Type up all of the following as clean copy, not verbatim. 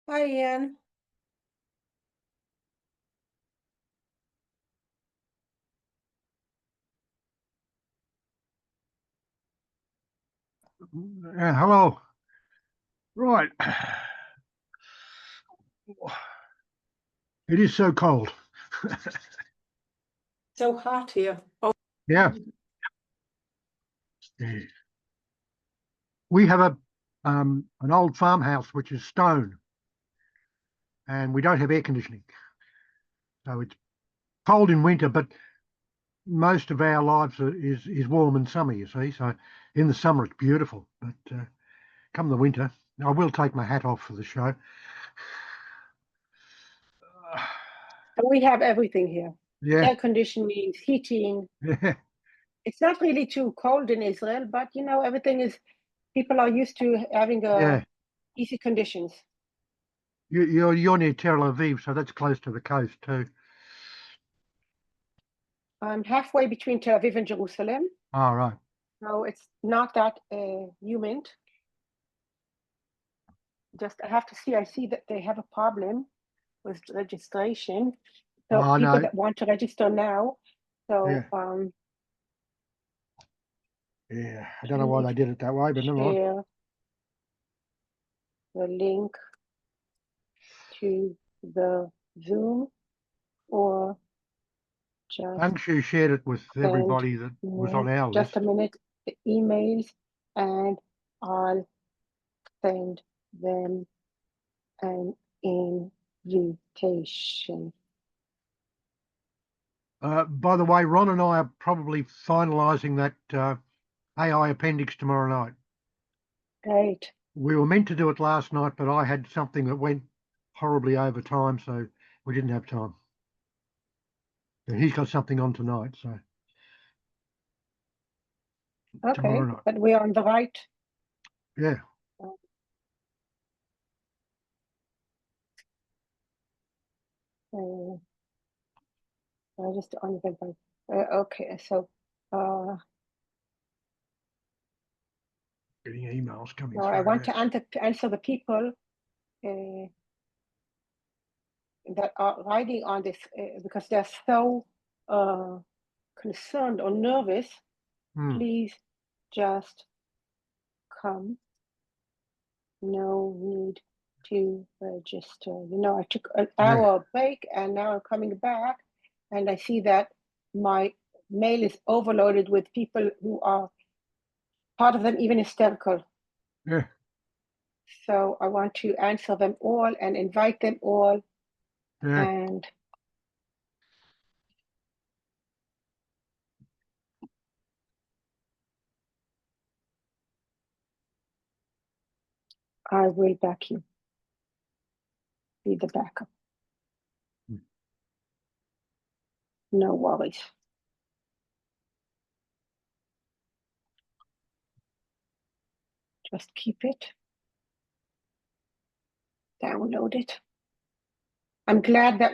Hi, Ian. Hello. Right. It is so cold. So hot here. Oh, Yeah. We have an old farmhouse which is stone, and we don't have air conditioning. So it's cold in winter, but most of our lives is warm and summer, you see. So in the summer it's beautiful, but come the winter, I will take my hat off for the show. we have everything here. Yeah. Air conditioning, heating. Yeah. It's not really too cold in Israel, but everything is, people are used to having Yeah. easy conditions. You're near Tel Aviv, so that's close to the coast too. I'm halfway between Tel Aviv and Jerusalem, All right. so it's not that humid. Just I have to see, I see that they have a problem with registration. So Oh people no. that want to register now, so Yeah. Yeah. I don't know why please they did it that way, but never mind. share the link to the Zoom or just Anshu shared it with send everybody that was me on our just a list. minute the emails and I'll send them an invitation. By the way, Ron and I are probably finalising that AI appendix tomorrow night. Great. We were meant to do it last night, but I had something that went horribly over time, so we didn't have time. And he's got something on tonight, so Okay, tomorrow night. but we're on the right. Yeah. I just on the okay, so Getting emails coming no, I through want now. to answer the people that are writing on this because they're so concerned or nervous. Please just come. No need to register. I took an hour break and now I'm coming back and I see that my mail is overloaded with people who are, part of them even hysterical. Yeah. So I want to answer them all and invite them all. Yeah. And I will back you. Be the backup. No worries. Just keep it. Download it. I'm glad that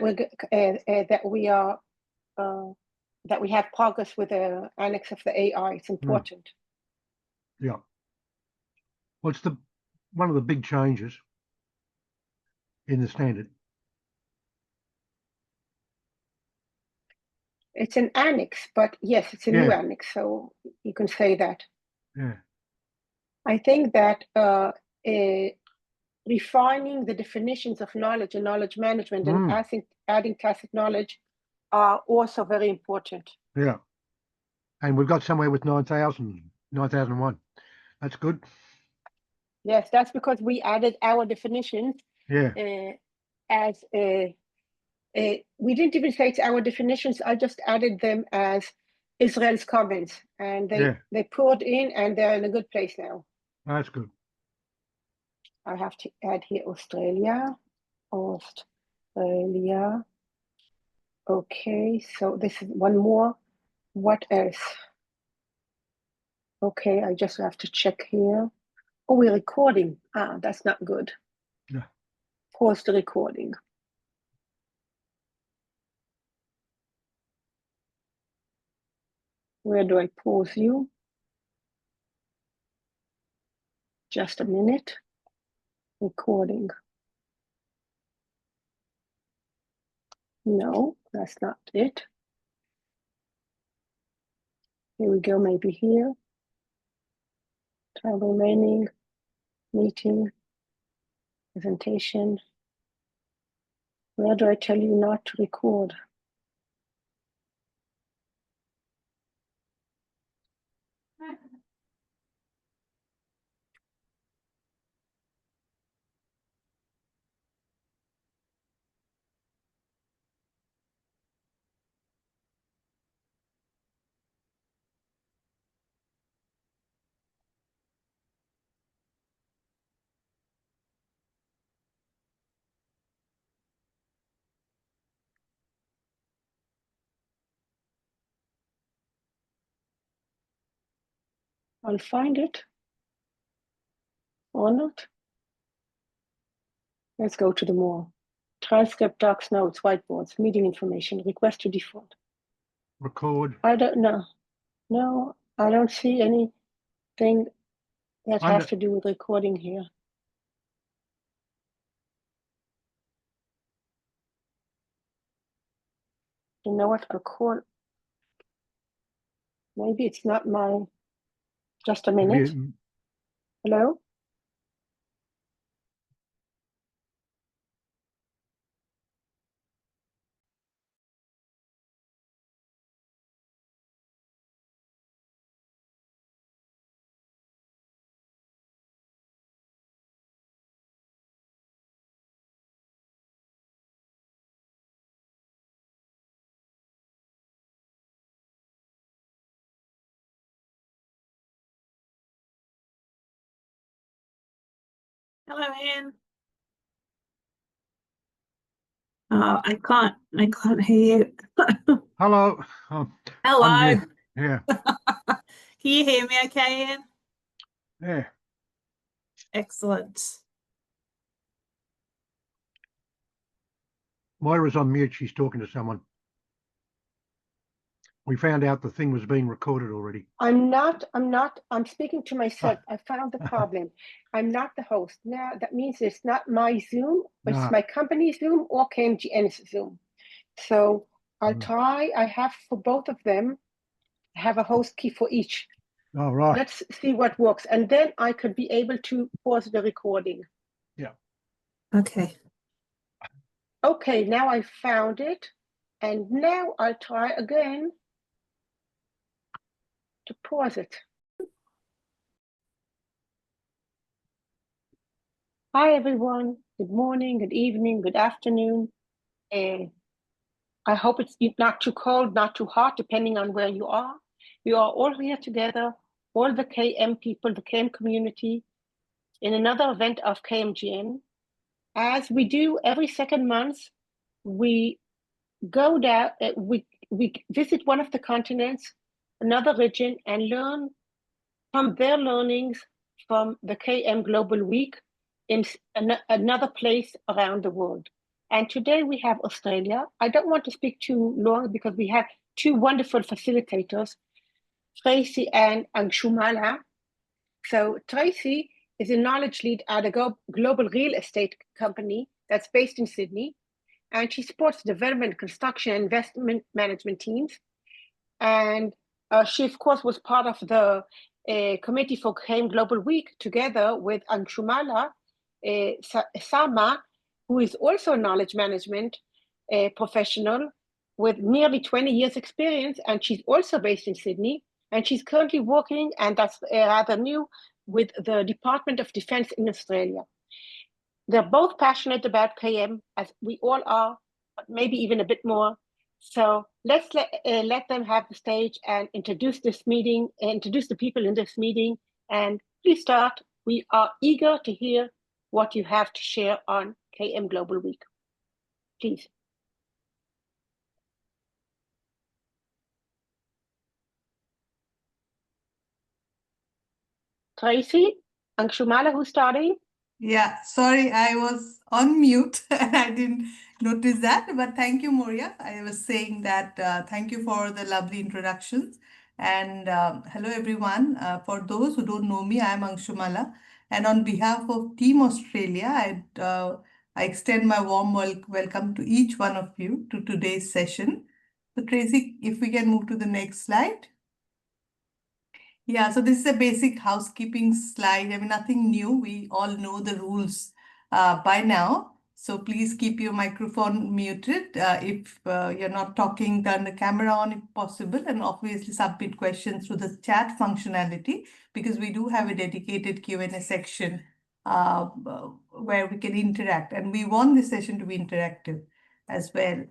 we have progress with the annex of the AI. It's important. Yeah. Well, it's one of the big changes in the standard. It's an annex, but yes, it's a new annex, so you can say that. Yeah. I think that refining the definitions of knowledge and knowledge management and adding tacit knowledge are also very important. Yeah. And we've got somewhere with 9,001. That's good. Yes, that's because we added our definitions Yeah. as we didn't even say it's our definitions. I just added them as Israel's comments, and they poured in, and they're in a good place now. That's good. I have to add here Australia. Okay, so this is one more. What else? Okay, I just have to check here. Oh, we're recording. That's not good. Yeah. Pause the recording. Where do I pause you? Just a minute. Recording. No, that's not it. Here we go, maybe here. Time remaining, meeting, presentation. Where do I tell you not to record? I'll find it. Or not. Let's go to the more. Transcript, docs, notes, whiteboards, meeting information, request to default. Record. I don't know. No, I don't see anything that has to do with recording here. You know what? Record. Maybe it's not my. Just a minute. Hello? Hello, Anne. I can't hear you. Hello. Hello. Yeah. Can you hear me okay, Anne? Yeah. Excellent. Moira's on mute. She's talking to someone. We found out the thing was being recorded already. I'm speaking to myself. I found the problem. I'm not the host. Now that means it's not my Zoom, it's No. my company Zoom or KMGN's Zoom. So I'll try. I have for both of them, I have a host key for each. All right. Let's see what works. And then I could be able to pause the recording. Yeah. Okay. Okay, now I found it. And now I'll try again to pause it. Hi, everyone. Good morning, good evening, good afternoon. I hope it's not too cold, not too hot, depending on where you are. We are all here together, all the KM people, the KM community, in another event of KMGN. As we do every second month, we go down, we visit one of the continents, another region, and learn from their learnings from the KM Global Week in another place around the world. And today we have Australia. I don't want to speak too long because we have two wonderful facilitators, Tracy and Anshumala. So Tracy is a knowledge lead at a global real estate company that's based in Sydney. And she supports development, construction, and investment management teams. And she, of course, was part of the committee for KM Global Week together with Anshumala Sama, who is also a knowledge management professional with nearly 20 years experience. And she's also based in Sydney. And she's currently working, and that's rather new, with the Department of Defense in Australia. They're both passionate about KM, as we all are, but maybe even a bit more. So let's let them have the stage and introduce this meeting, introduce the people in this meeting, and please start. We are eager to hear what you have to share on KM Global Week. Please. Tracy, Anshumala, who's starting? Yeah, sorry, I was on mute and I didn't notice that. But thank you, Moria. I was saying that thank you for the lovely introductions. And hello, everyone. For those who don't know me, I'm Anshumala. And on behalf of Team Australia, I'd I extend my warm welcome to each one of you to today's session. So Tracy, if we can move to the next slide. Yeah, so this is a basic housekeeping slide. I mean, nothing new. We all know the rules by now. So please keep your microphone muted. If you're not talking, turn the camera on if possible, and obviously submit questions through the chat functionality, because we do have a dedicated Q&A section where we can interact. And we want this session to be interactive as well.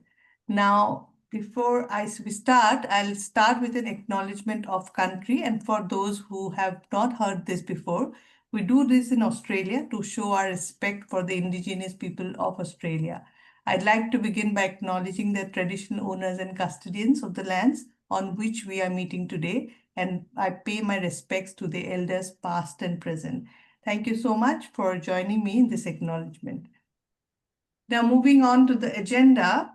Now, before we start, I'll start with an acknowledgement of country. And for those who have not heard this before, we do this in Australia to show our respect for the Indigenous people of Australia. I'd like to begin by acknowledging the traditional owners and custodians of the lands on which we are meeting today, and I pay my respects to the elders past and present. Thank you so much for joining me in this acknowledgement. Now, moving on to the agenda.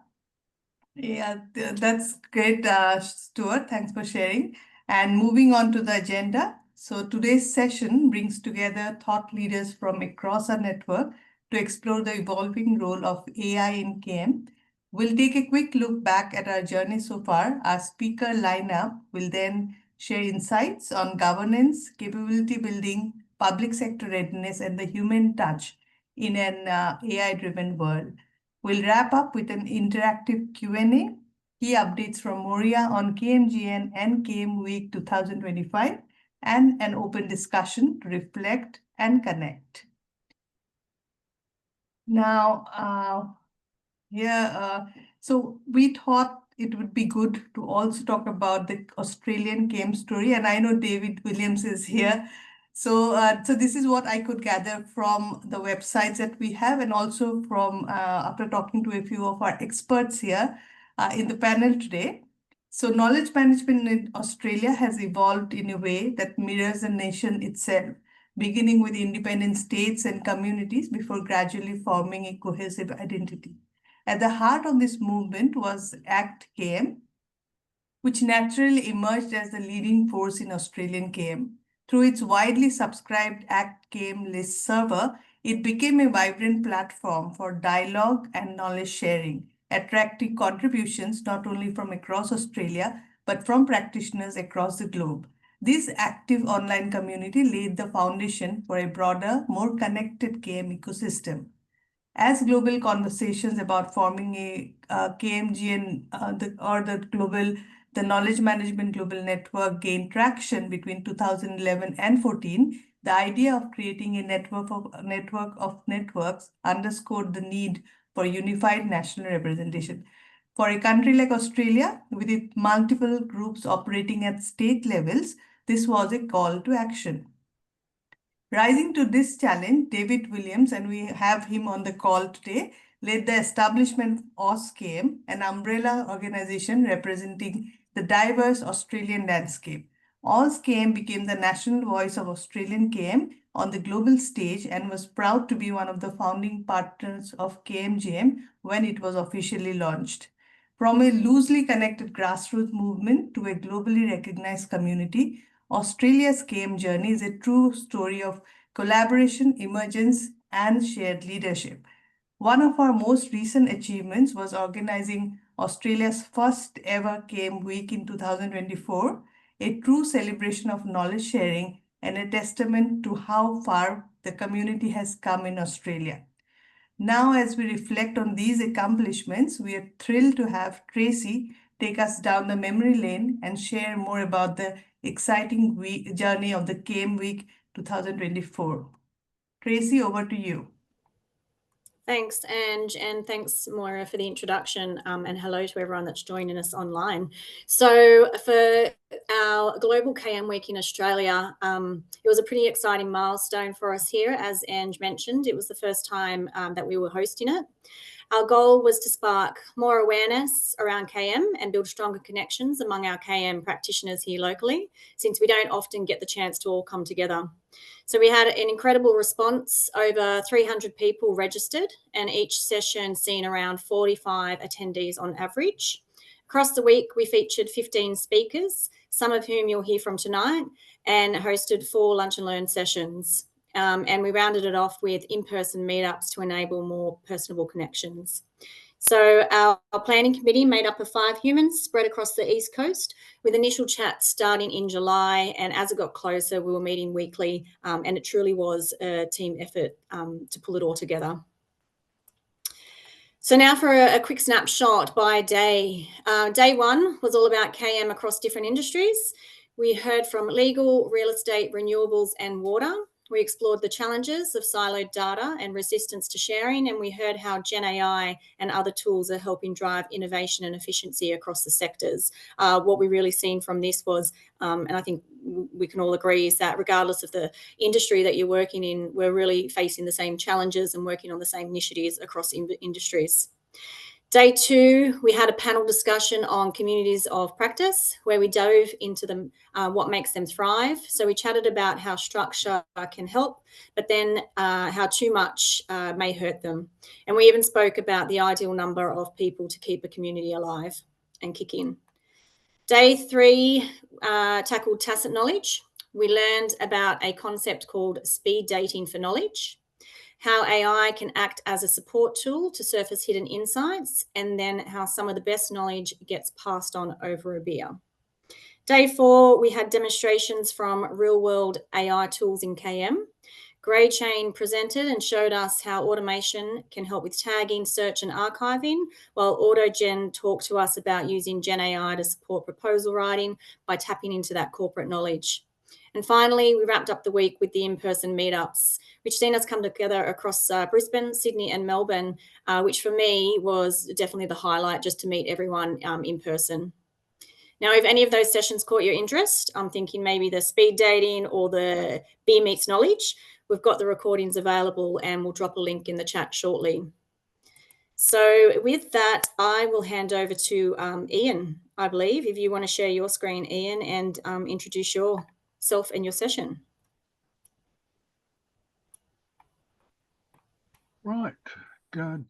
Yeah, that's great, Stuart. Thanks for sharing. And moving on to the agenda. So today's session brings together thought leaders from across our network to explore the evolving role of AI in KM. We'll take a quick look back at our journey so far. Our speaker lineup will then share insights on governance, capability building, public sector readiness, and the human touch in an AI-driven world. We'll wrap up with an interactive Q&A, key updates from Moria on KMGN and KM Week 2025, and an open discussion to reflect and connect. Now, so we thought it would be good to also talk about the Australian KM story, and I know David Williams is here. So this is what I could gather from the websites that we have, and also from after talking to a few of our experts here in the panel today. So knowledge management in Australia has evolved in a way that mirrors the nation itself, beginning with independent states and communities before gradually forming a cohesive identity. At the heart of this movement was ACT KM, which naturally emerged as the leading force in Australian KM. Through its widely subscribed ACT KM list server, it became a vibrant platform for dialogue and knowledge sharing, attracting contributions not only from across Australia, but from practitioners across the globe. This active online community laid the foundation for a broader, more connected KM ecosystem. As global conversations about forming a KMGN the Knowledge Management Global Network gained traction between 2011 and 14, the idea of creating a network of networks underscored the need for unified national representation. For a country like Australia, with its multiple groups operating at state levels, this was a call to action. Rising to this challenge, David Williams, and we have him on the call today, led the establishment of AusKM, an umbrella organization representing the diverse Australian landscape. AusKM became the national voice of Australian KM on the global stage and was proud to be one of the founding partners of KMGM when it was officially launched. From a loosely connected grassroots movement to a globally recognized community, Australia's KM journey is a true story of collaboration, emergence, and shared leadership. One of our most recent achievements was organizing Australia's first ever KM Week in 2024, a true celebration of knowledge sharing and a testament to how far the community has come in Australia. Now, as we reflect on these accomplishments, we are thrilled to have Tracy take us down the memory lane and share more about the exciting journey of the KM Week 2024. Tracy, over to you. Thanks, Ange, and thanks, Moira, for the introduction, and hello to everyone that's joining us online. So for our Global KM Week in Australia, it was a pretty exciting milestone for us here. As Ange mentioned, it was the first time that we were hosting it. Our goal was to spark more awareness around KM and build stronger connections among our KM practitioners here locally, since we don't often get the chance to all come together. So we had an incredible response. Over 300 people registered, and each session seen around 45 attendees on average. Across the week, we featured 15 speakers, some of whom you'll hear from tonight, and hosted 4 lunch and learn sessions. And we rounded it off with in-person meetups to enable more personable connections. So our planning committee made up of 5 humans spread across the East Coast, with initial chats starting in July. And as it got closer, we were meeting weekly, and it truly was a team effort to pull it all together. So now for a quick snapshot by day. Day 1 was all about KM across different industries. We heard from legal, real estate, renewables, and water. We explored the challenges of siloed data and resistance to sharing, and we heard how Gen AI and other tools are helping drive innovation and efficiency across the sectors. What we really seen from this was, and I think we can all agree, is that regardless of the industry that you're working in, we're really facing the same challenges and working on the same initiatives across industries. Day 2, we had a panel discussion on communities of practice, where we dove into what makes them thrive. So we chatted about how structure can help, but then how too much may hurt them. And we even spoke about the ideal number of people to keep a community alive and kick in. Day 3 tackled tacit knowledge. We learned about a concept called speed dating for knowledge, how AI can act as a support tool to surface hidden insights, and then how some of the best knowledge gets passed on over a beer. Day 4, we had demonstrations from real-world AI tools in KM. GreyChain presented and showed us how automation can help with tagging, search, and archiving, while AutoGen talked to us about using Gen AI to support proposal writing by tapping into that corporate knowledge. And finally, we wrapped up the week with the in-person meetups, which seen us come together across Brisbane, Sydney, and Melbourne, which for me was definitely the highlight, just to meet everyone in person. Now, if any of those sessions caught your interest, I'm thinking maybe the speed dating or the beer meets knowledge, we've got the recordings available, and we'll drop a link in the chat shortly. So with that, I will hand over to Ian, I believe, if you want to share your screen, Ian, and introduce yourself and your session. Right. Good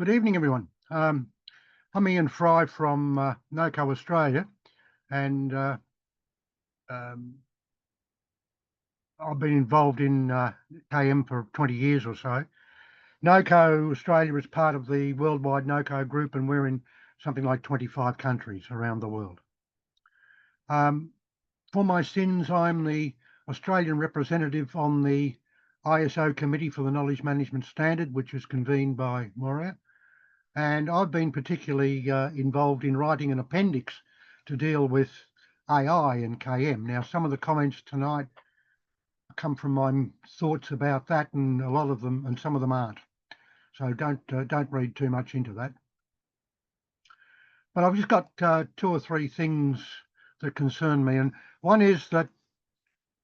evening, everyone. I'm Ian Fry from NOCO Australia, and I've been involved in KM for 20 years or so. NOCO Australia is part of the worldwide NOCO group, and we're in something like 25 countries around the world. For my sins, I'm the Australian representative on the ISO Committee for the Knowledge Management Standard, which is convened by Moria. And I've been particularly involved in writing an appendix to deal with AI and KM. Now, some of the comments tonight come from my thoughts about that, and a lot of them, and some of them aren't. So don't read too much into that. But I've just got 2 or 3 things that concern me, and one is that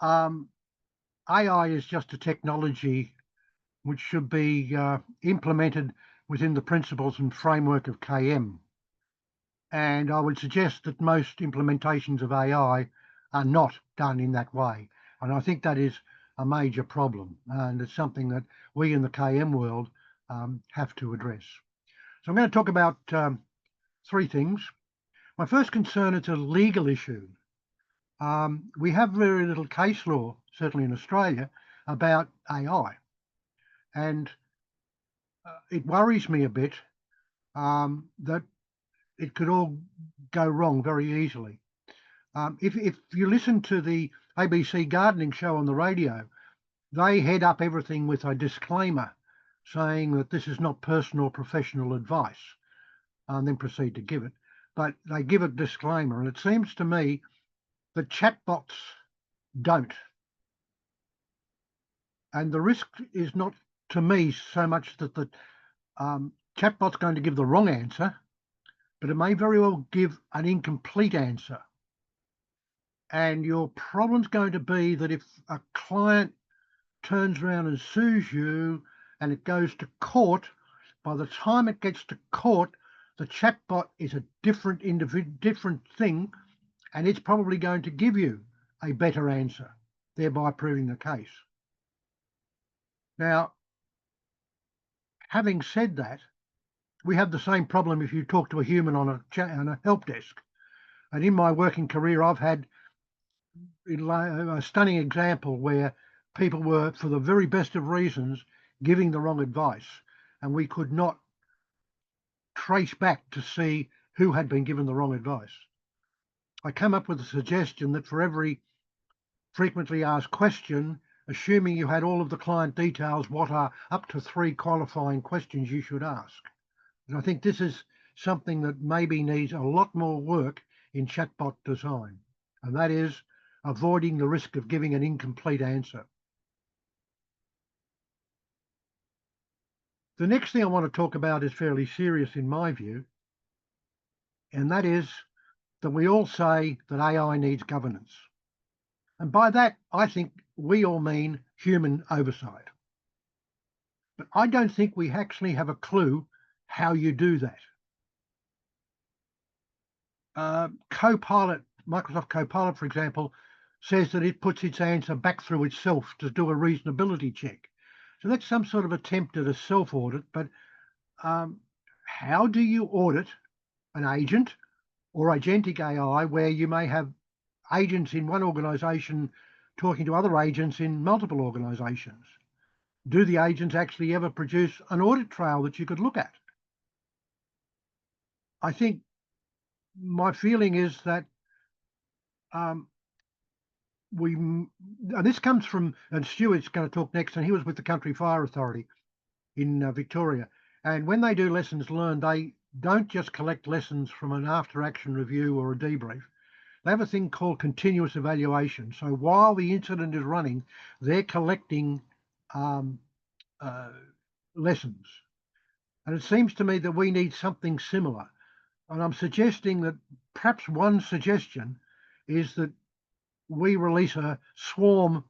AI is just a technology which should be implemented within the principles and framework of KM. And I would suggest that most implementations of AI are not done in that way. And I think that is a major problem, and it's something that we in the KM world have to address. So I'm going to talk about 3 things. My first concern is a legal issue. We have very little case law, certainly in Australia, about AI. And it worries me a bit that it could all go wrong very easily. If you listen to the ABC gardening show on the radio, they head up everything with a disclaimer saying that this is not personal or professional advice, and then proceed to give it. But they give a disclaimer, and it seems to me that chatbots don't. And the risk is not, to me, so much that the chatbot's going to give the wrong answer, but it may very well give an incomplete answer. And your problem's going to be that if a client turns around and sues you and it goes to court, by the time it gets to court, the chatbot is a different thing, and it's probably going to give you a better answer, thereby proving the case. Now, having said that, we have the same problem if you talk to a human on a help desk. And in my working career, I've had a stunning example where people were, for the very best of reasons, giving the wrong advice, and we could not trace back to see who had been given the wrong advice. I came up with a suggestion that for every frequently asked question, assuming you had all of the client details, what are up to 3 qualifying questions you should ask? And I think this is something that maybe needs a lot more work in chatbot design, and that is avoiding the risk of giving an incomplete answer. The next thing I want to talk about is fairly serious in my view, and that is that we all say that AI needs governance. And by that, I think we all mean human oversight. But I don't think we actually have a clue how you do that. Copilot, Microsoft Copilot, for example, says that it puts its answer back through itself to do a reasonability check. So that's some sort of attempt at a self-audit, but how do you audit an agent or agentic AI where you may have agents in one organization talking to other agents in multiple organizations? Do the agents actually ever produce an audit trail that you could look at? I think my feeling is that and this comes from, and Stuart's going to talk next, and he was with the Country Fire Authority in Victoria. And when they do lessons learned, they don't just collect lessons from an after-action review or a debrief. They have a thing called continuous evaluation. So while the incident is running, they're collecting lessons. And it seems to me that we need something similar. And I'm suggesting that perhaps one suggestion is that we release a swarm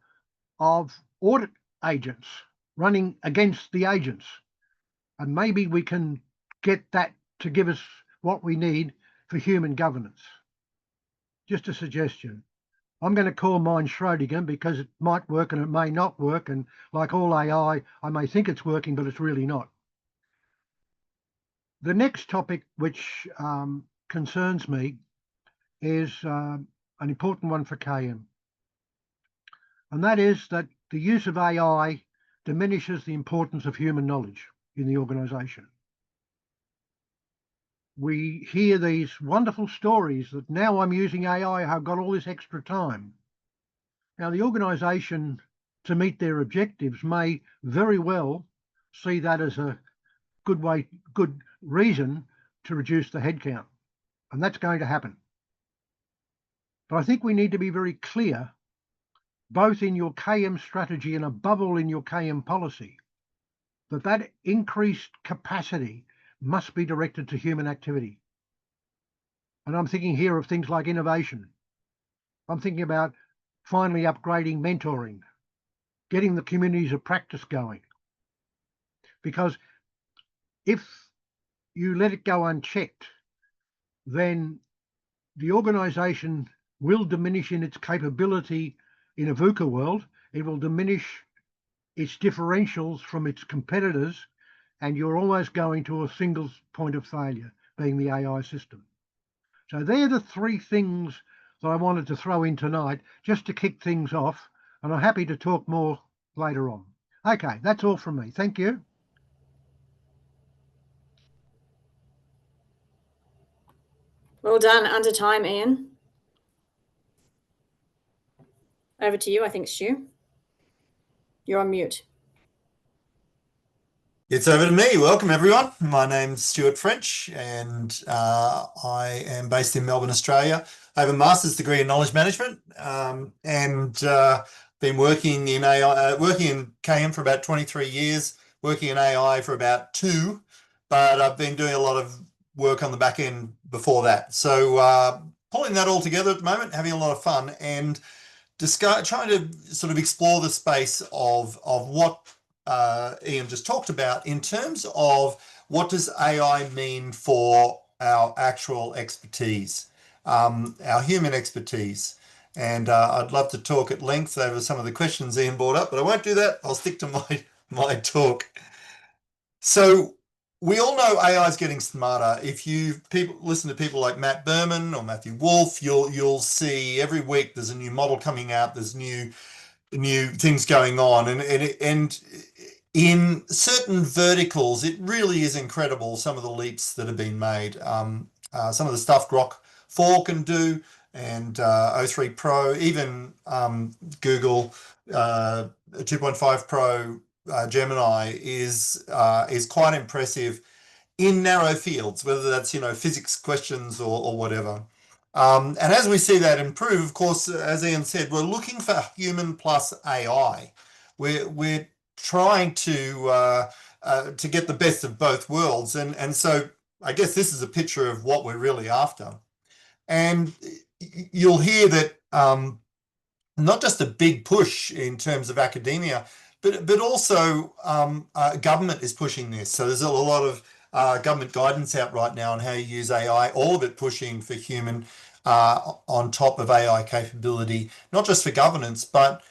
of audit agents running against the agents. And maybe we can get that to give us what we need for human governance. Just a suggestion. I'm going to call mine Schrödinger because it might work and it may not work. And like all AI, I may think it's working, but it's really not. The next topic which concerns me is an important one for KM. And that is that the use of AI diminishes the importance of human knowledge in the organisation. We hear these wonderful stories that now I'm using AI, I've got all this extra time. Now the organisation, to meet their objectives, may very well see that as a good reason to reduce the headcount, and that's going to happen. But I think we need to be very clear, both in your KM strategy and above all in your KM policy, that that increased capacity must be directed to human activity. And I'm thinking here of things like innovation. I'm thinking about finally upgrading mentoring, getting the communities of practice going. Because if you let it go unchecked, then the organisation will diminish in its capability in a VUCA world. It will diminish its differentials from its competitors, and you're almost going to a single point of failure, being the AI system. So they're the 3 things that I wanted to throw in tonight just to kick things off, and I'm happy to talk more later on. Okay, that's all from me. Thank you. Well done. Under time, Ian. Over to you, I think, Stu. You're on mute. It's over to me. Welcome, everyone. My name's Stuart French, and I am based in Melbourne, Australia. I have a master's degree in knowledge management, and been working in AI, working in KM for about 23 years, working in AI for about 2, but I've been doing a lot of work on the back end before that. So pulling that all together at the moment, having a lot of fun, and trying to sort of explore the space of what Ian just talked about in terms of what does AI mean for our actual expertise, our human expertise. And I'd love to talk at length over some of the questions Ian brought up, but I won't do that. I'll stick to my talk. So we all know AI is getting smarter. If you listen to people like Matt Berman or Matthew Wolf, you'll see every week there's a new model coming out, there's new new things going on, and in certain verticals, it really is incredible some of the leaps that have been made. Some of the stuff Grok 4 can do, and O3 Pro, even Google 2.5 Pro Gemini is quite impressive in narrow fields, whether that's, you know, physics questions or whatever. And as we see that improve, of course, as Ian said, we're looking for human plus AI. We're trying to get the best of both worlds, and so I guess this is a picture of what we're really after. And you'll hear that not just a big push in terms of academia, but also government is pushing this. So there's a lot of government guidance out right now on how you use AI, all of it pushing for human on top of AI capability, not just for governance, but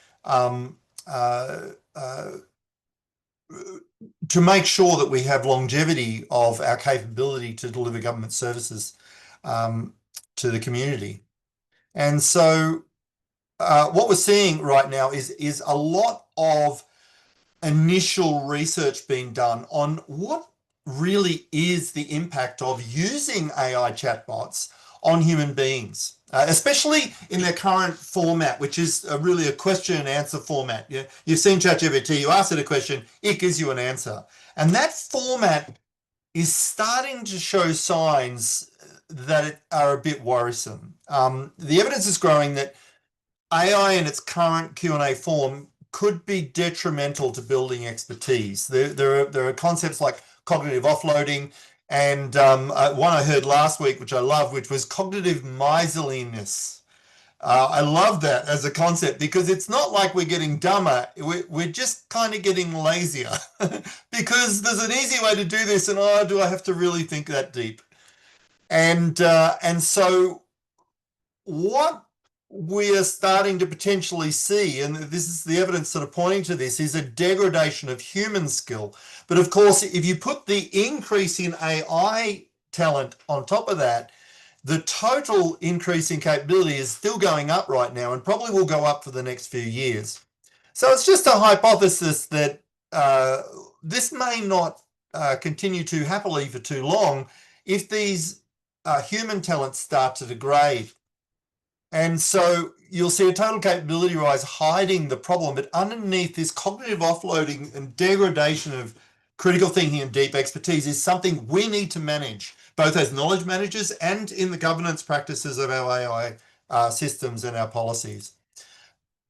to make sure that we have longevity of our capability to deliver government services to the community. And so what we're seeing right now is a lot of initial research being done on what really is the impact of using AI chatbots on human beings, especially in their current format, which is really a question and answer format. You've seen ChatGPT, you ask it a question, it gives you an answer. And that format is starting to show signs that are a bit worrisome. The evidence is growing that AI in its current Q&A form could be detrimental to building expertise. There are concepts like cognitive offloading, and one I heard last week, which I love, which was cognitive miserliness. I love that as a concept, because it's not like we're getting dumber, we're just kind of getting lazier because there's an easy way to do this, and do I have to really think that deep? And so what we are starting to potentially see, and this is the evidence sort of pointing to this, is a degradation of human skill. But of course, if you put the increase in AI talent on top of that, the total increase in capability is still going up right now, and probably will go up for the next few years. So it's just a hypothesis that this may not continue to happily for too long if these human talents start to degrade. And so you'll see a total capability rise hiding the problem, but underneath this cognitive offloading and degradation of critical thinking and deep expertise is something we need to manage, both as knowledge managers and in the governance practices of our AI systems and our policies.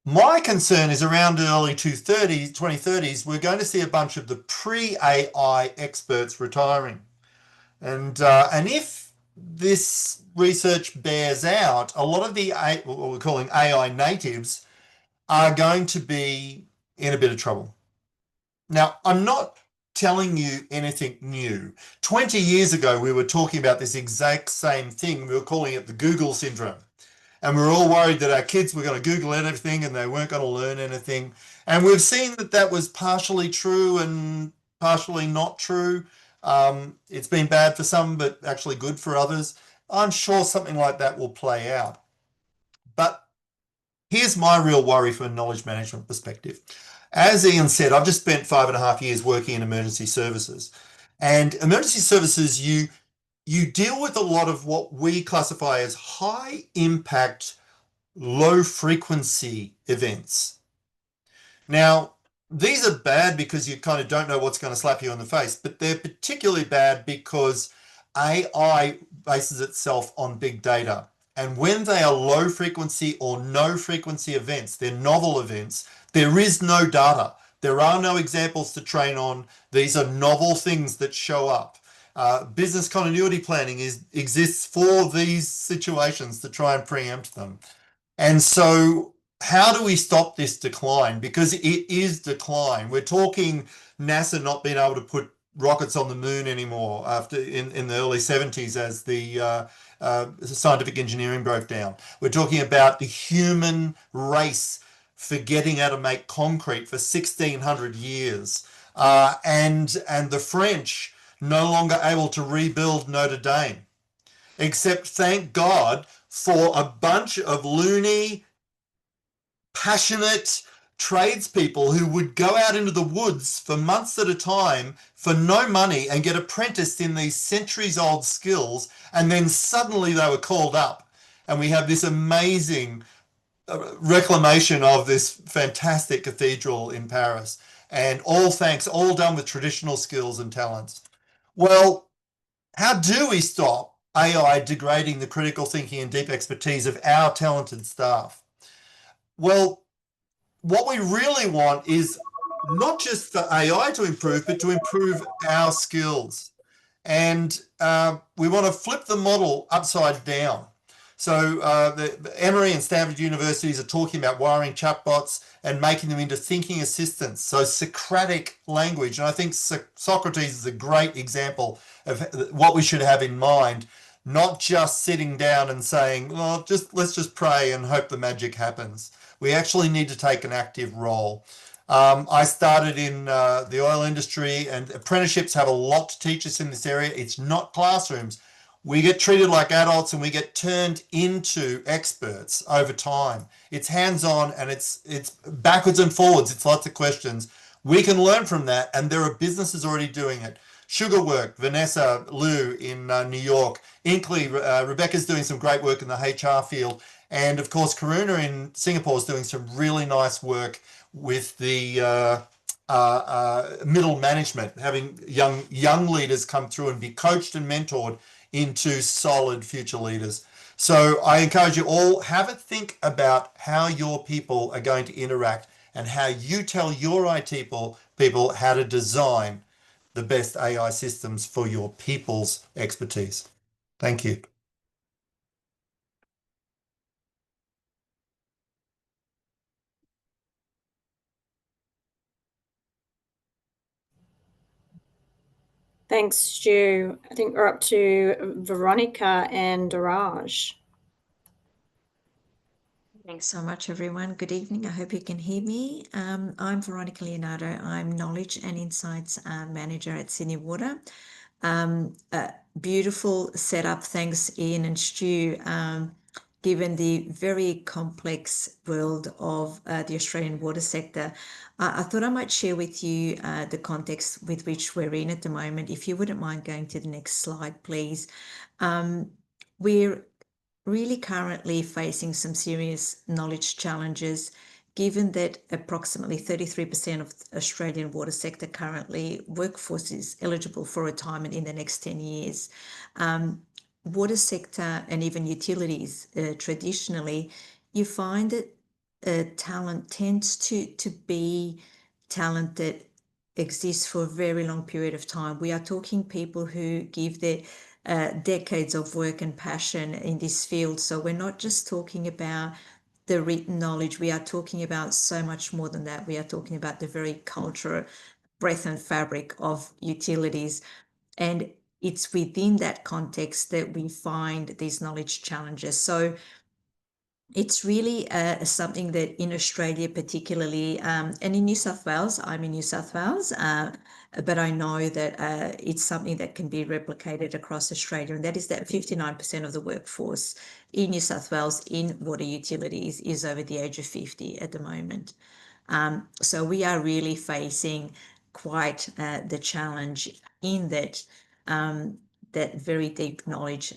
My concern is around the early 2030s, we're going to see a bunch of the pre-AI experts retiring. And if this research bears out, a lot of the what we're calling AI natives are going to be in a bit of trouble. Now, I'm not telling you anything new. 20 years ago, we were talking about this exact same thing. We were calling it the Google syndrome. And we were all worried that our kids were going to Google anything and they weren't going to learn anything. And we've seen that that was partially true and partially not true. It's been bad for some, but actually good for others. I'm sure something like that will play out. But here's my real worry from a knowledge management perspective. As Ian said, I've just spent 5.5 years working in emergency services. And emergency services, you deal with a lot of what we classify as high impact, low frequency events. Now, these are bad because you kind of don't know what's going to slap you in the face, but they're particularly bad because AI bases itself on big data. And when they are low frequency or no frequency events, they're novel events, there is no data. There are no examples to train on. These are novel things that show up. Business continuity planning exists for these situations to try and preempt them. And so how do we stop this decline? Because it is decline. We're talking NASA not being able to put rockets on the moon anymore after in the early 70s as the scientific engineering broke down. We're talking about the human race forgetting how to make concrete for 1600 years. And the French no longer able to rebuild Notre Dame, except thank God for a bunch of loony, passionate, tradespeople who would go out into the woods for months at a time for no money and get apprenticed in these centuries-old skills, and then suddenly they were called up. And we have this amazing reclamation of this fantastic cathedral in Paris, and all done with traditional skills and talents. Well, how do we stop AI degrading the critical thinking and deep expertise of our talented staff? Well, what we really want is not just for AI to improve, but to improve our skills. And we want to flip the model upside down. So the Emory and Stanford universities are talking about wiring chatbots and making them into thinking assistants, so Socratic language. And I think Socrates is a great example of what we should have in mind, not just sitting down and saying, well, let's just pray and hope the magic happens. We actually need to take an active role. I started in the oil industry, and apprenticeships have a lot to teach us in this area. It's not classrooms. We get treated like adults and we get turned into experts over time. It's hands-on and it's backwards and forwards. It's lots of questions. We can learn from that, and there are businesses already doing it. Sugarwork, Vanessa Liu in New York, Inkley, Rebecca's doing some great work in the HR field. And of course, Karuna in Singapore is doing some really nice work with the middle management, having young leaders come through and be coached and mentored into solid future leaders. So I encourage you all, have a think about how your people are going to interact and how you tell your IT people how to design the best AI systems for your people's expertise. Thank you. Thanks, Stu. I think we're up to Veronica and Daraj. Thanks so much, everyone. Good evening. I hope you can hear me. I'm Veronica Leonardo. I'm Knowledge and Insights Manager at Sydney Water. Beautiful setup. Thanks, Ian and Stu. Given the very complex world of the Australian water sector, I thought I might share with you the context with which we're in at the moment. If you wouldn't mind going to the next slide, please. We're really currently facing some serious knowledge challenges, given that approximately 33% of the Australian water sector currently workforce is eligible for retirement in the next 10 years. Water sector and even utilities, traditionally, you find that talent tends to be talent that exists for a very long period of time. We are talking people who give their decades of work and passion in this field. So we're not just talking about the written knowledge. We are talking about so much more than that. We are talking about the very culture, breadth and fabric of utilities. And it's within that context that we find these knowledge challenges. So it's really something that in Australia particularly, and in New South Wales, I'm in New South Wales, but I know that it's something that can be replicated across Australia, and that is that 59% of the workforce in New South Wales in water utilities is over the age of 50 at the moment. So we are really facing quite the challenge in that that very deep knowledge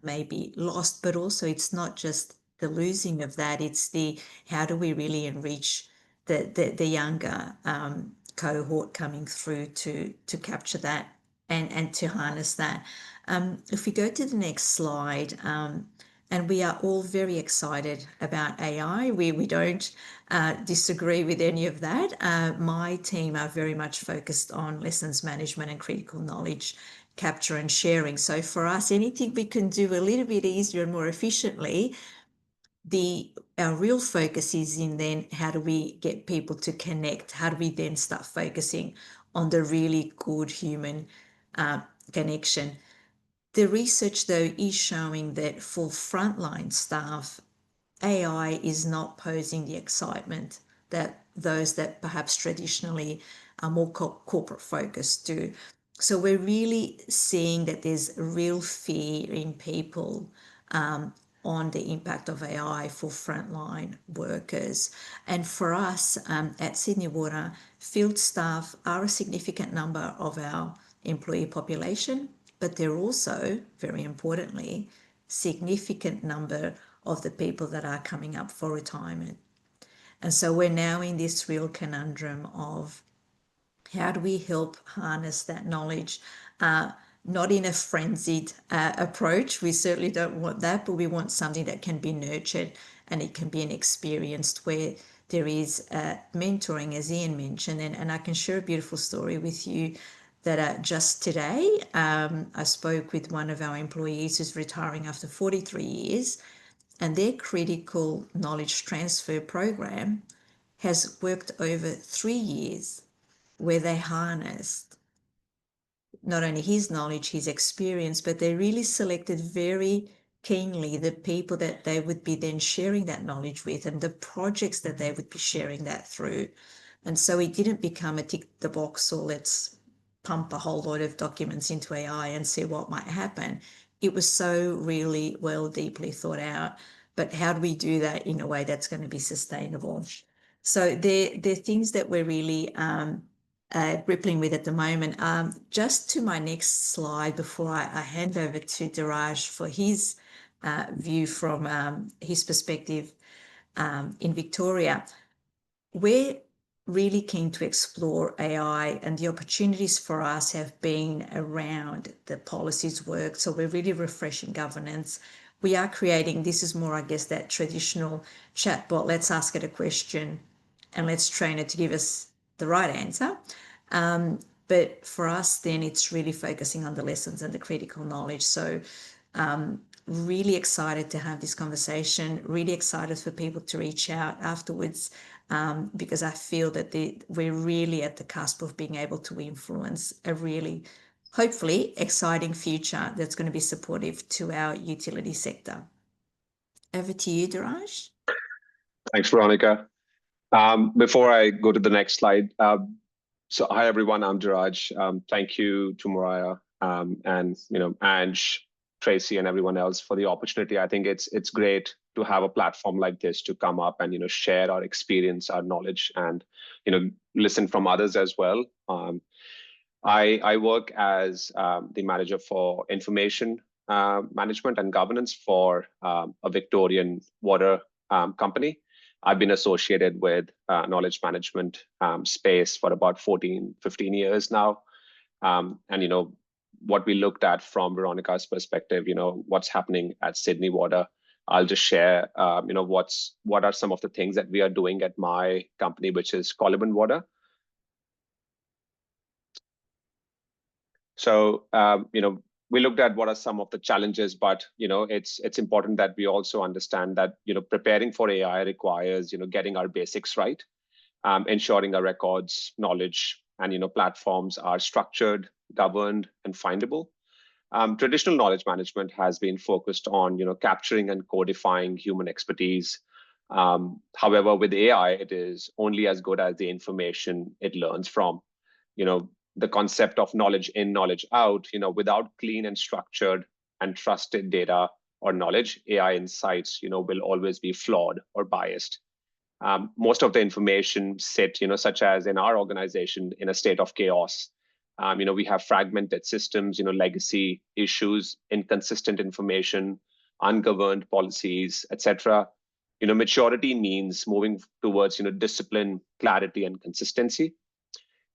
may be lost, but also it's not just the losing of that, it's the how do we really enrich the younger cohort coming through to capture that and to harness that. If we go to the next slide, and we are all very excited about AI. We don't disagree with any of that. My team are very much focused on lessons management and critical knowledge capture and sharing. So for us, anything we can do a little bit easier and more efficiently, our real focus is in then how do we get people to connect? How do we then start focusing on the really good human connection? The research, though, is showing that for frontline staff, AI is not posing the excitement that those that perhaps traditionally are more corporate focused do. So we're really seeing that there's real fear in people on the impact of AI for frontline workers. And for us at Sydney Water, field staff are a significant number of our employee population, but they're also, very importantly, significant number of the people that are coming up for retirement. And so we're now in this real conundrum of how do we help harness that knowledge, not in a frenzied approach. We certainly don't want that, but we want something that can be nurtured, and it can be an experience where there is mentoring, as Ian mentioned. And I can share a beautiful story with you that just today, I spoke with one of our employees who's retiring after 43 years, and their critical knowledge transfer program has worked over 3 years, where they harnessed not only his knowledge, his experience, but they really selected very keenly the people that they would be then sharing that knowledge with and the projects that they would be sharing that through. And so it didn't become a tick the box or let's pump a whole lot of documents into AI and see what might happen. It was so really well, deeply thought out. But how do we do that in a way that's going to be sustainable? So they're things that we're really grappling with at the moment. Just to my next slide before I hand over to Diraj for his view from his perspective in Victoria. We're really keen to explore AI, and the opportunities for us have been around the policies work. So we're really refreshing governance. We are creating, this is more, I guess, that traditional chatbot. Let's ask it a question and let's train it to give us the right answer. But for us, then it's really focusing on the lessons and the critical knowledge. So really excited to have this conversation, really excited for people to reach out afterwards, because I feel that we're really at the cusp of being able to influence a really, hopefully, exciting future that's going to be supportive to our utility sector. Over to you, Diraj. Thanks, Veronica. Before I go to the next slide, so hi everyone, I'm Diraj. Thank you to Mariah and Ange, Tracy, and everyone else for the opportunity. I think it's great to have a platform like this to come up and share our experience, our knowledge, and listen from others as well. I work as the manager for information management and governance for a Victorian water company. I've been associated with knowledge management space for about 15 years now. And what we looked at from Veronica's perspective, what's happening at Sydney Water. I'll just share, what are some of the things that we are doing at my company, which is Coliban Water. So, we looked at what are some of the challenges, but it's important that we also understand that preparing for AI requires getting our basics right, ensuring our records, knowledge, and platforms are structured, governed, and findable. Traditional knowledge management has been focused on capturing and codifying human expertise. However, with AI, it is only as good as the information it learns from. The concept of knowledge in, knowledge out, without clean and structured and trusted data or knowledge, AI insights, will always be flawed or biased. Most of the information sit, such as in our organization, in a state of chaos. We have fragmented systems, legacy issues, inconsistent information, ungoverned policies, etc. Maturity means moving towards, discipline, clarity, and consistency.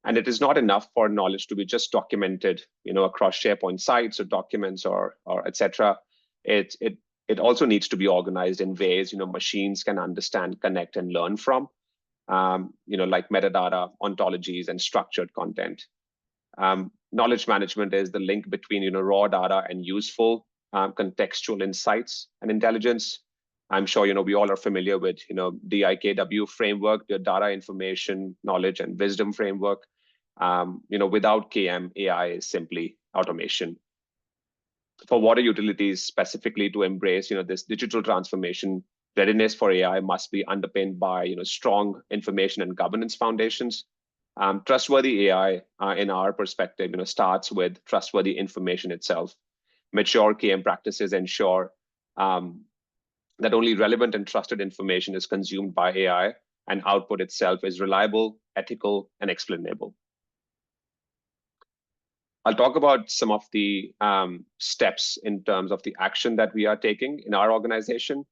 And it is not enough for knowledge to be just documented, across SharePoint sites or documents or etc. It also needs to be organized in ways, machines can understand, connect, and learn from, like metadata, ontologies, and structured content. Knowledge management is the link between, raw data and useful, contextual insights and intelligence. I'm sure, we all are familiar with, DIKW framework, the data, information, knowledge, and wisdom framework. Without KM, AI is simply automation. For water utilities specifically to embrace, this digital transformation, readiness for AI must be underpinned by, strong information and governance foundations. Trustworthy AI, in our perspective, starts with trustworthy information itself. Mature KM practices ensure that only relevant and trusted information is consumed by AI, and output itself is reliable, ethical, and explainable. I'll talk about some of the steps in terms of the action that we are taking in our organization.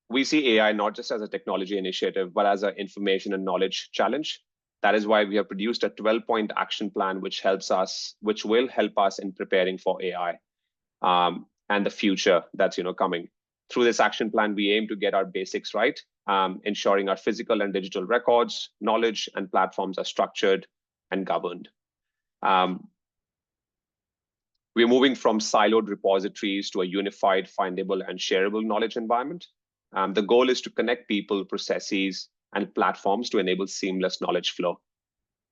We see AI not just as a technology initiative, but as an information and knowledge challenge. That is why we have produced a 12-point action plan, which will help us in preparing for AI and the future that's coming. Through this action plan, we aim to get our basics right, ensuring our physical and digital records, knowledge, and platforms are structured and governed. We're moving from siloed repositories to a unified, findable, and shareable knowledge environment. The goal is to connect people, processes, and platforms to enable seamless knowledge flow.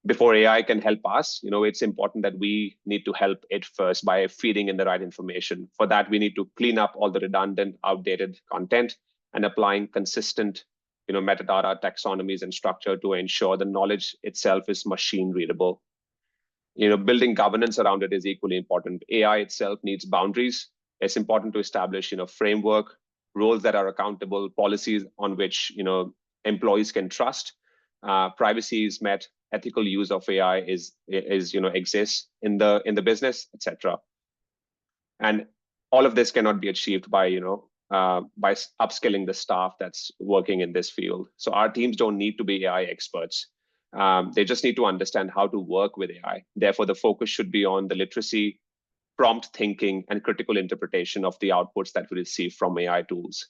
Before AI can help us, it's important that we need to help it first by feeding in the right information. For that, we need to clean up all the redundant, outdated content and applying consistent, metadata, taxonomies, and structure to ensure the knowledge itself is machine readable. Building governance around it is equally important. AI itself needs boundaries. It's important to establish, framework, roles that are accountable, policies on which, employees can trust. Privacy is met, ethical use of AI exists in the business, etc. And all of this cannot be achieved by upskilling the staff that's working in this field. So our teams don't need to be AI experts. They just need to understand how to work with AI. Therefore, the focus should be on the literacy, prompt thinking, and critical interpretation of the outputs that we receive from AI tools.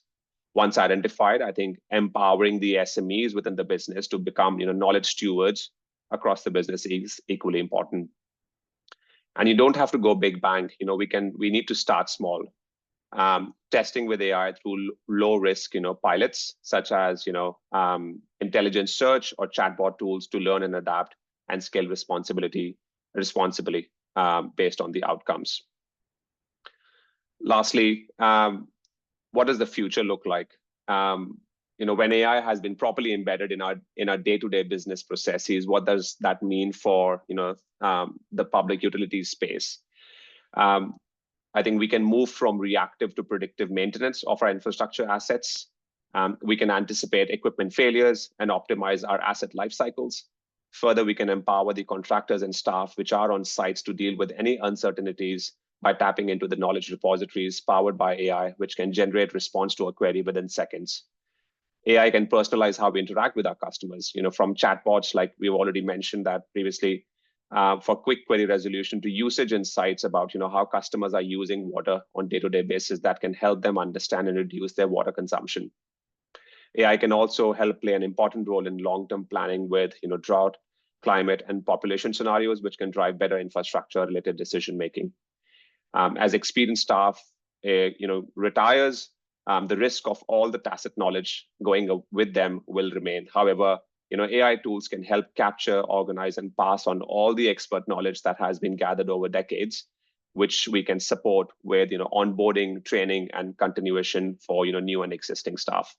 Once identified, I think empowering the SMEs within the business to become knowledge stewards across the business is equally important. And you don't have to go big bang. We need to start small. Testing with AI through low risk pilots such as intelligent search or chatbot tools to learn and adapt and scale responsibly based on the outcomes. Lastly, what does the future look like? When AI has been properly embedded in our day-to-day business processes, what does that mean for the public utilities space? I think we can move from reactive to predictive maintenance of our infrastructure assets. We can anticipate equipment failures and optimize our asset life cycles. Further, we can empower the contractors and staff which are on sites to deal with any uncertainties by tapping into the knowledge repositories powered by AI, which can generate response to a query within seconds. AI can personalize how we interact with our customers, from chatbots, like we've already mentioned that previously, for quick query resolution to usage insights about how customers are using water on day-to-day basis that can help them understand and reduce their water consumption. AI can also help play an important role in long-term planning with drought, climate, and population scenarios, which can drive better infrastructure-related decision-making. As experienced staff retires, the risk of all the tacit knowledge going with them will remain. However, AI tools can help capture, organize, and pass on all the expert knowledge that has been gathered over decades, which we can support with onboarding, training, and continuation for new and existing staff.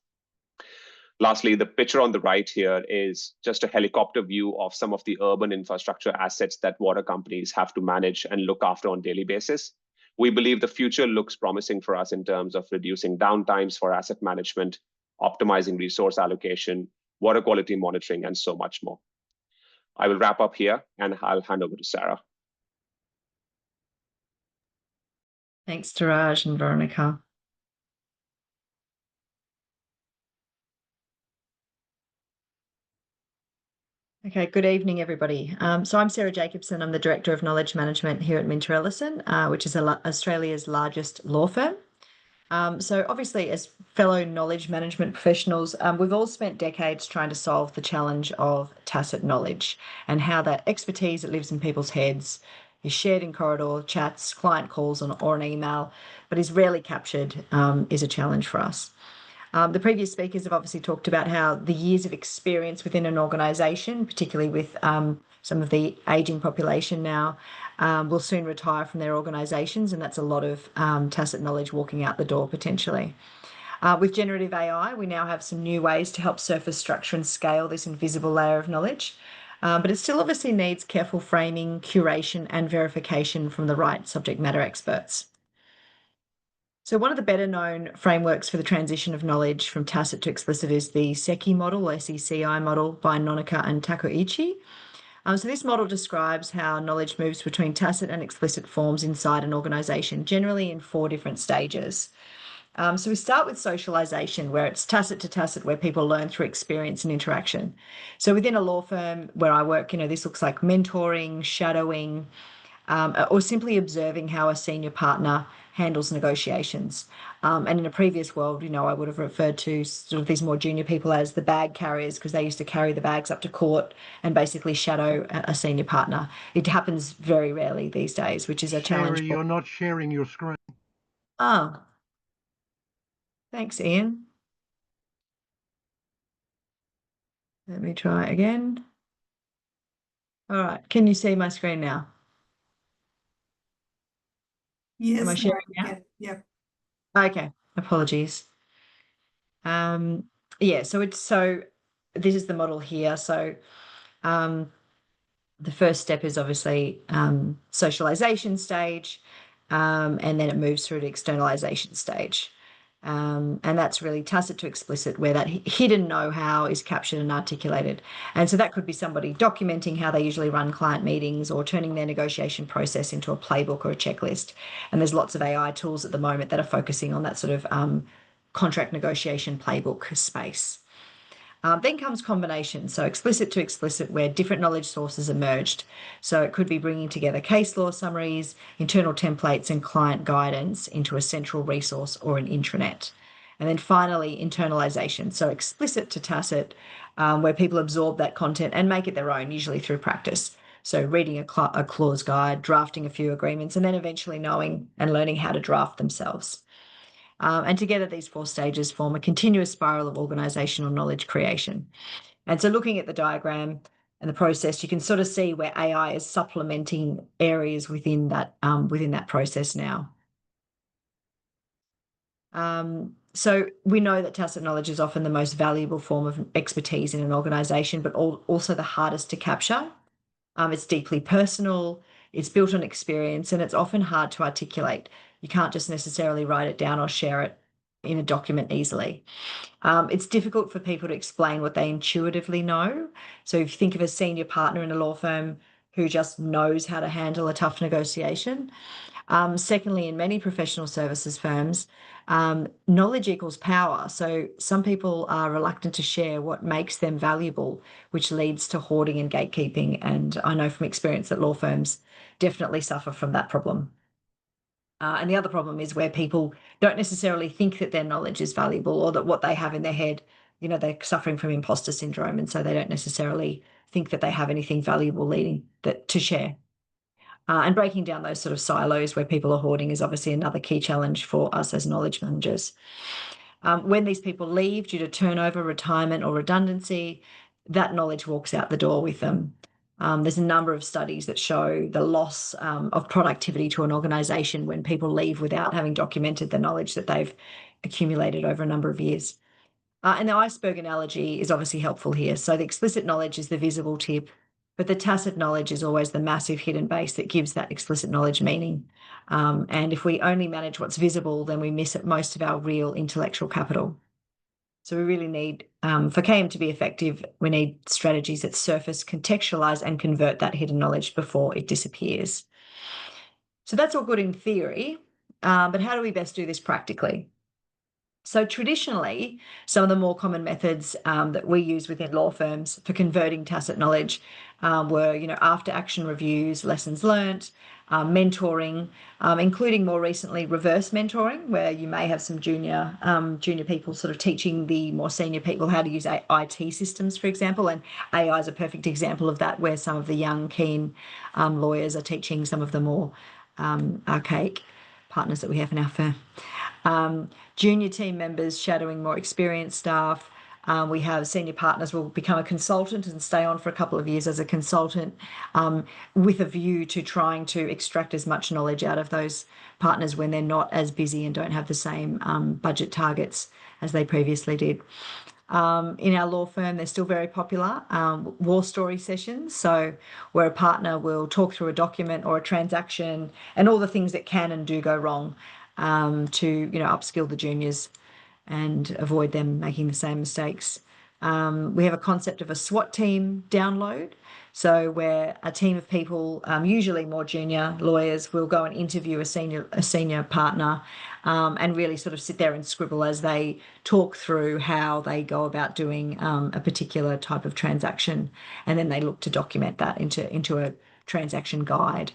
Lastly, the picture on the right here is just a helicopter view of some of the urban infrastructure assets that water companies have to manage and look after on a daily basis. We believe the future looks promising for us in terms of reducing downtimes for asset management, optimizing resource allocation, water quality monitoring, and so much more. I will wrap up here and I'll hand over to Sarah. Thanks, Taraj and Veronica. Okay, good evening, everybody. So I'm Sarah Jacobson. I'm the Director of Knowledge Management here at Minter Ellison, which is Australia's largest law firm. So obviously, as fellow knowledge management professionals, we've all spent decades trying to solve the challenge of tacit knowledge and how that expertise that lives in people's heads is shared in corridor chats, client calls, or an email, but is rarely captured, is a challenge for us. The previous speakers have obviously talked about how the years of experience within an organisation, particularly with some of the ageing population now, will soon retire from their organisations, and that's a lot of tacit knowledge walking out the door potentially. With generative AI, we now have some new ways to help surface, structure and scale this invisible layer of knowledge, but it still obviously needs careful framing, curation and verification from the right subject matter experts. So one of the better known frameworks for the transition of knowledge from tacit to explicit is the SECI model, SECI model by Nonaka and Takoichi. So this model describes how knowledge moves between tacit and explicit forms inside an organisation, generally in 4 different stages. So we start with socialization, where it's tacit to tacit, where people learn through experience and interaction. So within a law firm where I work, this looks like mentoring, shadowing, or simply observing how a senior partner handles negotiations. And in a previous world, I would have referred to sort of these more junior people as the bag carriers, because they used to carry the bags up to court and basically shadow a senior partner. It happens very rarely these days, which is a challenge. Sherry, you're not sharing your screen. Oh, thanks, Ian. Let me try again. All right, can you see my screen now? Yes, Am I sharing now? Yeah. Okay, apologies. Yeah, so this is the model here. So the first step is obviously socialization stage, and then it moves through to externalization stage. And that's really tacit to explicit, where that hidden know-how is captured and articulated. And so that could be somebody documenting how they usually run client meetings or turning their negotiation process into a playbook or a checklist. And there's lots of AI tools at the moment that are focusing on that sort of contract negotiation playbook space. Then comes combination, so explicit to explicit, where different knowledge sources are merged. So it could be bringing together case law summaries, internal templates, and client guidance into a central resource or an intranet. And then finally, internalization, so explicit to tacit, where people absorb that content and make it their own, usually through practice. So reading a clause guide, drafting a few agreements, and then eventually knowing and learning how to draft themselves. And together, these 4 stages form a continuous spiral of organizational knowledge creation. And so looking at the diagram and the process, you can sort of see where AI is supplementing areas within that process now. So we know that tacit knowledge is often the most valuable form of expertise in an organization, but also the hardest to capture. It's deeply personal, it's built on experience, and it's often hard to articulate. You can't just necessarily write it down or share it in a document easily. It's difficult for people to explain what they intuitively know. So if you think of a senior partner in a law firm who just knows how to handle a tough negotiation. Secondly, in many professional services firms, knowledge equals power. So some people are reluctant to share what makes them valuable, which leads to hoarding and gatekeeping. And I know from experience that law firms definitely suffer from that problem. And the other problem is where people don't necessarily think that their knowledge is valuable, or that what they have in their head, they're suffering from imposter syndrome. And so they don't necessarily think that they have anything valuable to share. And breaking down those sort of silos where people are hoarding is obviously another key challenge for us as knowledge managers. When these people leave due to turnover, retirement, or redundancy, that knowledge walks out the door with them. There's a number of studies that show the loss of productivity to an organisation when people leave without having documented the knowledge that they've accumulated over a number of years. And the iceberg analogy is obviously helpful here. So the explicit knowledge is the visible tip, but the tacit knowledge is always the massive hidden base that gives that explicit knowledge meaning. And if we only manage what's visible, then we miss most of our real intellectual capital. So we really need, for KM to be effective, we need strategies that surface, contextualize, and convert that hidden knowledge before it disappears. So that's all good in theory, but how do we best do this practically? So traditionally, some of the more common methods that we use within law firms for converting tacit knowledge were, after action reviews, lessons learnt, mentoring, including more recently reverse mentoring, where you may have some junior people sort of teaching the more senior people how to use IT systems, for example. And AI is a perfect example of that, where some of the young, keen lawyers are teaching some of the more archaic partners that we have in our firm. Junior team members shadowing more experienced staff. We have senior partners will become a consultant and stay on for a couple of years as a consultant, with a view to trying to extract as much knowledge out of those partners when they're not as busy and don't have the same budget targets as they previously did. In our law firm, they're still very popular, war story sessions. So where a partner will talk through a document or a transaction and all the things that can and do go wrong. to, you know, upskill the juniors and avoid them making the same mistakes. We have a concept of a SWAT team download. So where a team of people, usually more junior lawyers, will go and interview a senior partner and really sort of sit there and scribble as they talk through how they go about doing a particular type of transaction. And then they look to document that into a transaction guide.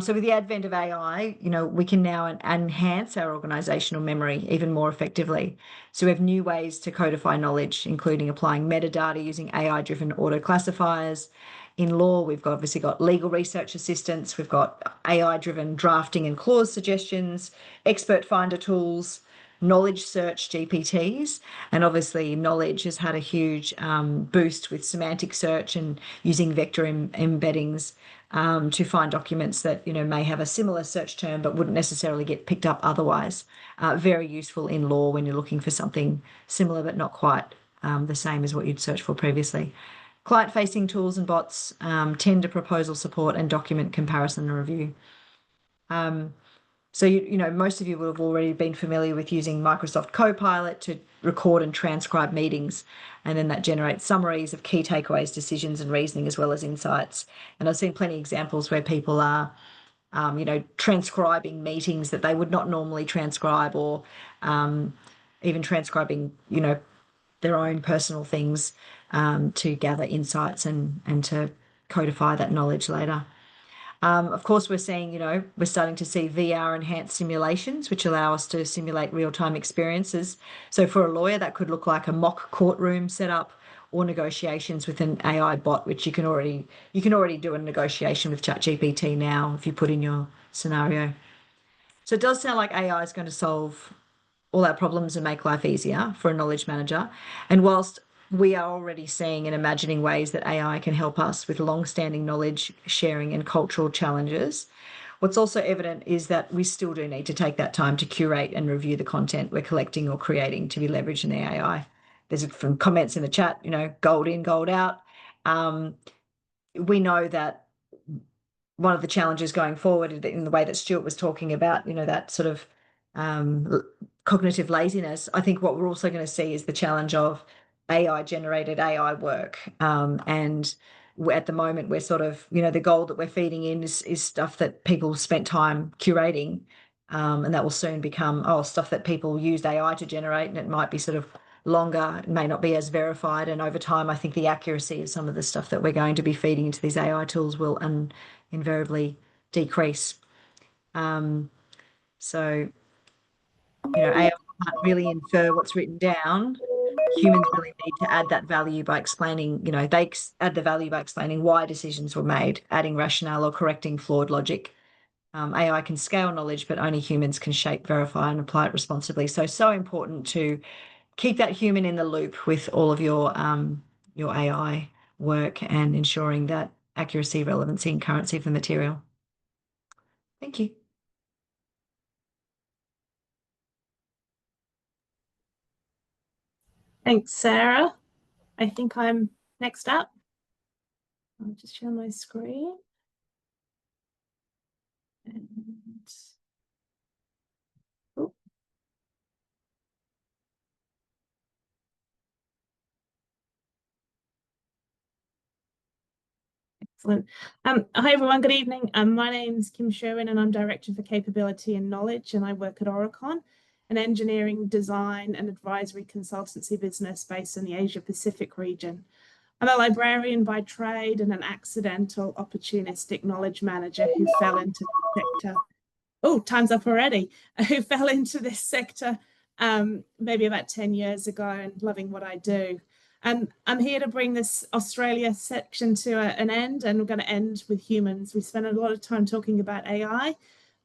So with the advent of AI, you know, we can now enhance our organizational memory even more effectively. So we have new ways to codify knowledge, including applying metadata using AI-driven auto-classifiers. In law, we've obviously got legal research assistants, we've got AI-driven drafting and clause suggestions, expert finder tools, knowledge search GPTs, and obviously knowledge has had a huge boost with semantic search and using vector embeddings to find documents that, you know, may have a similar search term but wouldn't necessarily get picked up otherwise. Very useful in law when you're looking for something similar but not quite the same as what you'd searched for previously. Client-facing tools and bots, tender proposal support, and document comparison and review. So, you know, most of you will have already been familiar with using Microsoft Copilot to record and transcribe meetings, and then that generates summaries of key takeaways, decisions, and reasoning, as well as insights. And I've seen plenty of examples where people are, you know, transcribing meetings that they would not normally transcribe, or even transcribing, you know, their own personal things to gather insights and to codify that knowledge later. Of course, we're seeing, you know, we're starting to see VR enhanced simulations, which allow us to simulate real-time experiences. So for a lawyer, that could look like a mock courtroom setup or negotiations with an AI bot, which you can already do a negotiation with ChatGPT now if you put in your scenario. So it does sound like AI is going to solve all our problems and make life easier for a knowledge manager. And whilst we are already seeing and imagining ways that AI can help us with long-standing knowledge sharing and cultural challenges, what's also evident is that we still do need to take that time to curate and review the content we're collecting or creating to be leveraged in the AI. There's from comments in the chat, you know, gold in, gold out. We know that one of the challenges going forward in the way that Stuart was talking about, you know, that sort of cognitive laziness, I think what we're also going to see is the challenge of AI-generated AI work. And at the moment, we're sort of, you know, the gold that we're feeding in is stuff that people spent time curating. And that will soon become, stuff that people used AI to generate, and it might be sort of longer, it may not be as verified. And over time, I think the accuracy of some of the stuff that we're going to be feeding into these AI tools will invariably decrease. So, you know, AI can't really infer what's written down. Humans really need to add that value by explaining, you know, they add the value by explaining why decisions were made, adding rationale or correcting flawed logic. AI can scale knowledge, but only humans can shape, verify, and apply it responsibly. So important to keep that human in the loop with all of your AI work and ensuring that accuracy, relevancy, and currency of the material. Thank you. Thanks, Sarah. I think I'm next up. I'll just share my screen. And oh. Excellent. Hi, everyone. Good evening. My name's Kim Sherwin, and I'm Director for Capability and Knowledge, and I work at Aurecon, an engineering, design, and advisory consultancy business based in the Asia-Pacific region. I'm a librarian by trade and an accidental, opportunistic knowledge manager who fell into the sector. Oh, time's up already. Who fell into this sector maybe about 10 years ago and loving what I do. And I'm here to bring this Australia section to an end, and we're going to end with humans. We spent a lot of time talking about AI,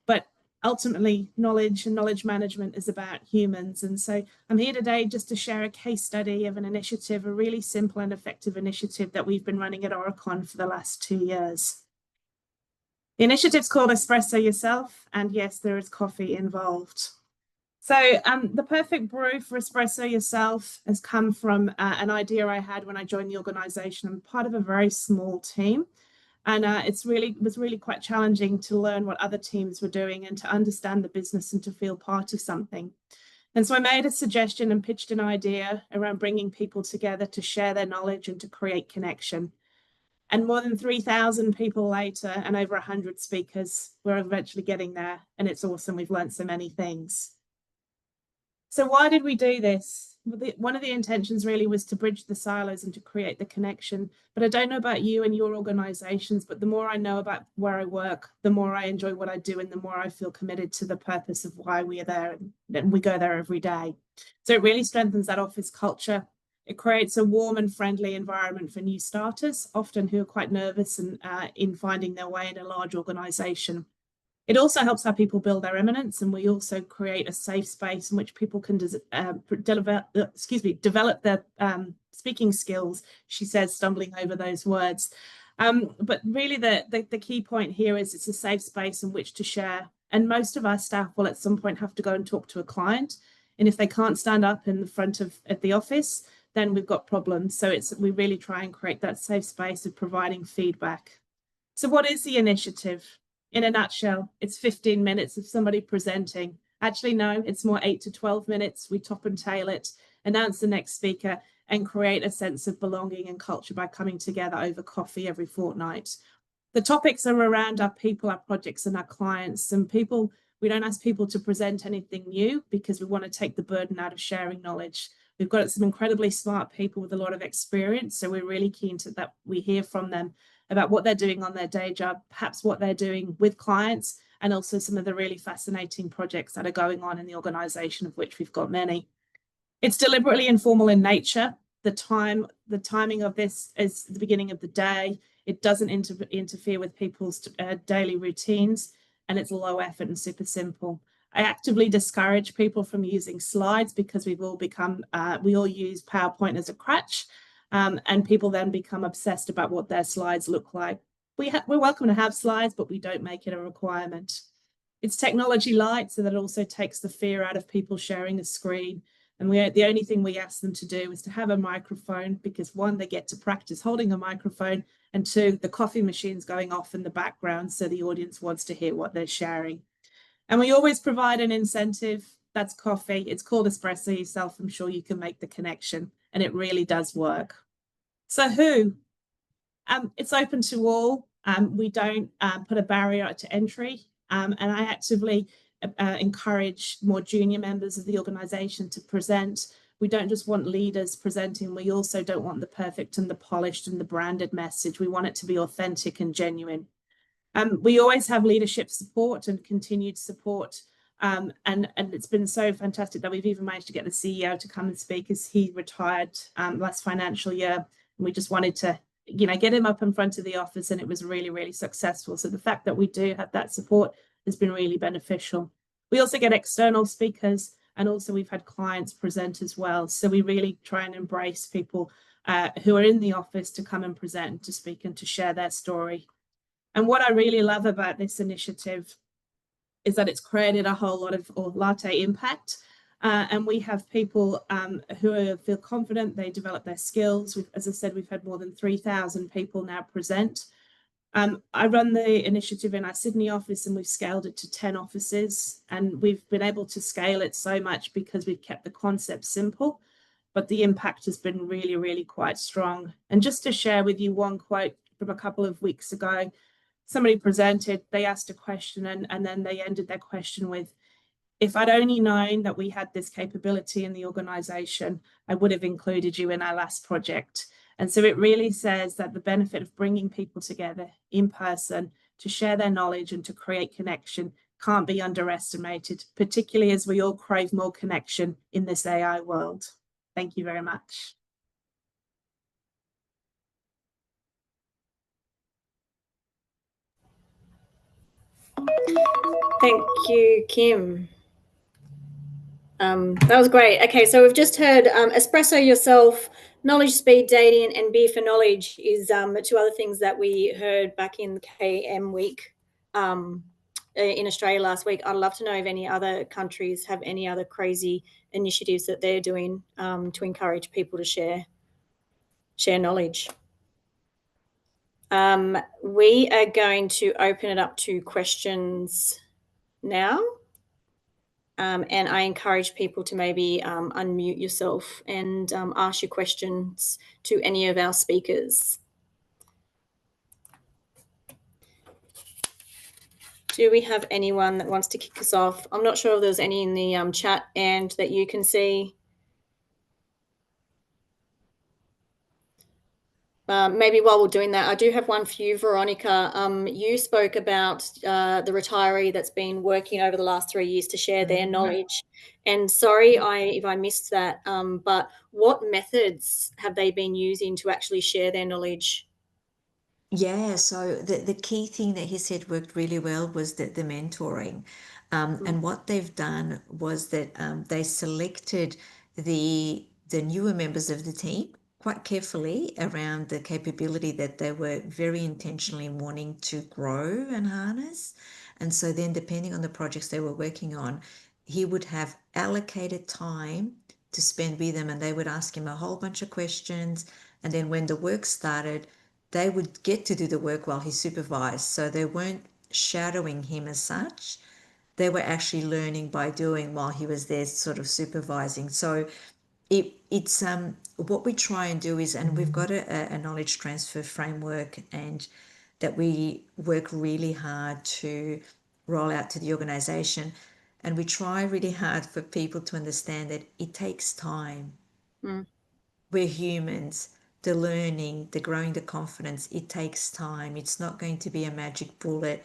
but ultimately knowledge and knowledge management is about humans. And so I'm here today just to share a case study of an initiative, a really simple and effective initiative that we've been running at Aurecon for the last 2 years. The initiative's called Espresso Yourself, and yes, there is coffee involved. So the perfect brew for Espresso Yourself has come from an idea I had when I joined the organisation. I'm part of a very small team, And it was really quite challenging to learn what other teams were doing and to understand the business and to feel part of something. And so I made a suggestion and pitched an idea around bringing people together to share their knowledge and to create connection. And more than 3,000 people later and over 100 speakers, we're eventually getting there. And it's awesome. We've learned so many things. So why did we do this? One of the intentions really was to bridge the silos and to create the connection. But I don't know about you and your organizations, but the more I know about where I work, the more I enjoy what I do and the more I feel committed to the purpose of why we are there and we go there every day. So it really strengthens that office culture. It creates a warm and friendly environment for new starters, often who are quite nervous and in finding their way in a large organization. It also helps our people build their eminence, and we also create a safe space in which people can develop their speaking skills, she says, stumbling over those words. But really the key point here is it's a safe space in which to share. And most of our staff will at some point have to go and talk to a client. And if they can't stand up in the front at the office, then we've got problems. So we really try and create that safe space of providing feedback. So what is the initiative? In a nutshell, it's 15 minutes of somebody presenting. Actually, no, it's more 8 to 12 minutes. We top and tail it, announce the next speaker, and create a sense of belonging and culture by coming together over coffee every fortnight. The topics are around our people, our projects, and our clients. And we don't ask people to present anything new because we want to take the burden out of sharing knowledge. We've got some incredibly smart people with a lot of experience, so we're really keen that we hear from them about what they're doing on their day job, perhaps what they're doing with clients, and also some of the really fascinating projects that are going on in the organization, of which we've got many. It's deliberately informal in nature. The timing of this is the beginning of the day. It doesn't interfere with people's daily routines, and it's low effort and super simple. I actively discourage people from using slides because we all use PowerPoint as a crutch. And people then become obsessed about what their slides look like. We're welcome to have slides, but we don't make it a requirement. It's technology light, so that also takes the fear out of people sharing a screen. And the only thing we ask them to do is to have a microphone because, one, they get to practice holding a microphone, and two, the coffee machine's going off in the background, so the audience wants to hear what they're sharing. And we always provide an incentive. That's coffee. It's called espresso yourself. I'm sure you can make the connection, and it really does work. So who? It's open to all. We don't put a barrier to entry. And I actively encourage more junior members of the organization to present. We don't just want leaders presenting. We also don't want the perfect and the polished and the branded message. We want it to be authentic and genuine. We always have leadership support and continued support. And it's been so fantastic that we've even managed to get the CEO to come and speak as he retired last financial year. And we just wanted to, get him up in front of the office, and it was really, really successful. So the fact that we do have that support has been really beneficial. We also get external speakers, and also we've had clients present as well. So we really try and embrace people who are in the office to come and present, to speak, and to share their story. And what I really love about this initiative is that it's created a whole lot of latte impact. And we have people who feel confident, they develop their skills. As I said, we've had more than 3,000 people now present. I run the initiative in our Sydney office, and we've scaled it to 10 offices. And we've been able to scale it so much because we've kept the concept simple, but the impact has been really, really quite strong. And just to share with you one quote from a couple of weeks ago, somebody presented, they asked a question, and then they ended their question with, if I'd only known that we had this capability in the organization, I would have included you in our last project. And so it really says that the benefit of bringing people together in person to share their knowledge and to create connection can't be underestimated, particularly as we all crave more connection in this AI world. Thank you very much. Thank you, Kim. That was great. Okay, so we've just heard espresso yourself, knowledge speed dating, and beer for knowledge is two other things that we heard back in KM week in Australia last week. I'd love to know if any other countries have any other crazy initiatives that they're doing to encourage people to share knowledge. We are going to open it up to questions now. And I encourage people to maybe unmute yourself and ask your questions to any of our speakers. Do we have anyone that wants to kick us off? I'm not sure if there's any in the chat and that you can see. Maybe while we're doing that, I do have one for you, Veronica. You spoke about the retiree that's been working over the last 3 years to share their knowledge. And sorry if I missed that, but what methods have they been using to actually share their knowledge? Yeah, so the key thing that he said worked really well was the mentoring. And what they've done was that they selected the newer members of the team quite carefully around the capability that they were very intentionally wanting to grow and harness. And so then depending on the projects they were working on, he would have allocated time to spend with them, and they would ask him a whole bunch of questions. And then when the work started, they would get to do the work while he supervised. So they weren't shadowing him as such. They were actually learning by doing while he was there sort of supervising. So it's what we try and do is, and we've got a knowledge transfer framework and that we work really hard to roll out to the organization. And we try really hard for people to understand that it takes time. We're humans. The learning, the growing the confidence, it takes time. It's not going to be a magic bullet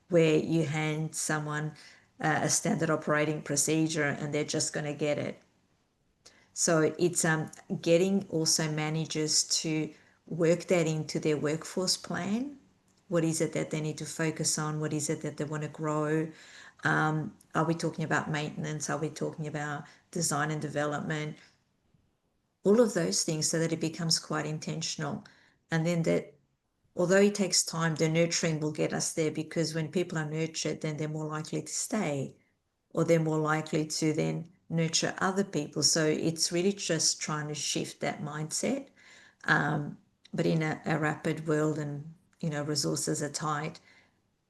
where you hand someone a standard operating procedure and they're just going to get it. So it's getting also managers to work that into their workforce plan. What is it that they need to focus on? What is it that they want to grow? Are we talking about maintenance? Are we talking about design and development? All of those things, so that it becomes quite intentional. And then that, although it takes time, the nurturing will get us there, because when people are nurtured, then they're more likely to stay, or they're more likely to then nurture other people. So it's really just trying to shift that mindset. But in a rapid world, and resources are tight,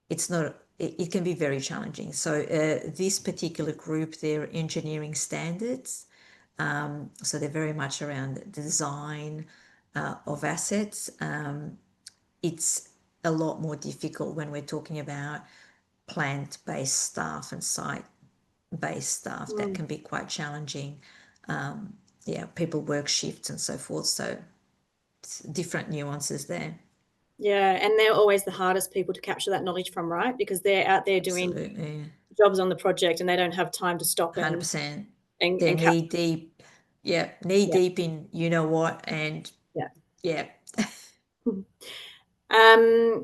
it's not, it can be very challenging. So this particular group, they're engineering standards. So they're very much around the design of assets. It's a lot more difficult when we're talking about plant-based staff and site-based staff. That can be quite challenging. People work shifts and so forth. So it's different nuances there. Yeah, and they're always the hardest people to capture that knowledge from, right? Because they're out there doing jobs on the project and they don't have time to stop 100%. and They're knee deep. Yeah, knee deep in what, and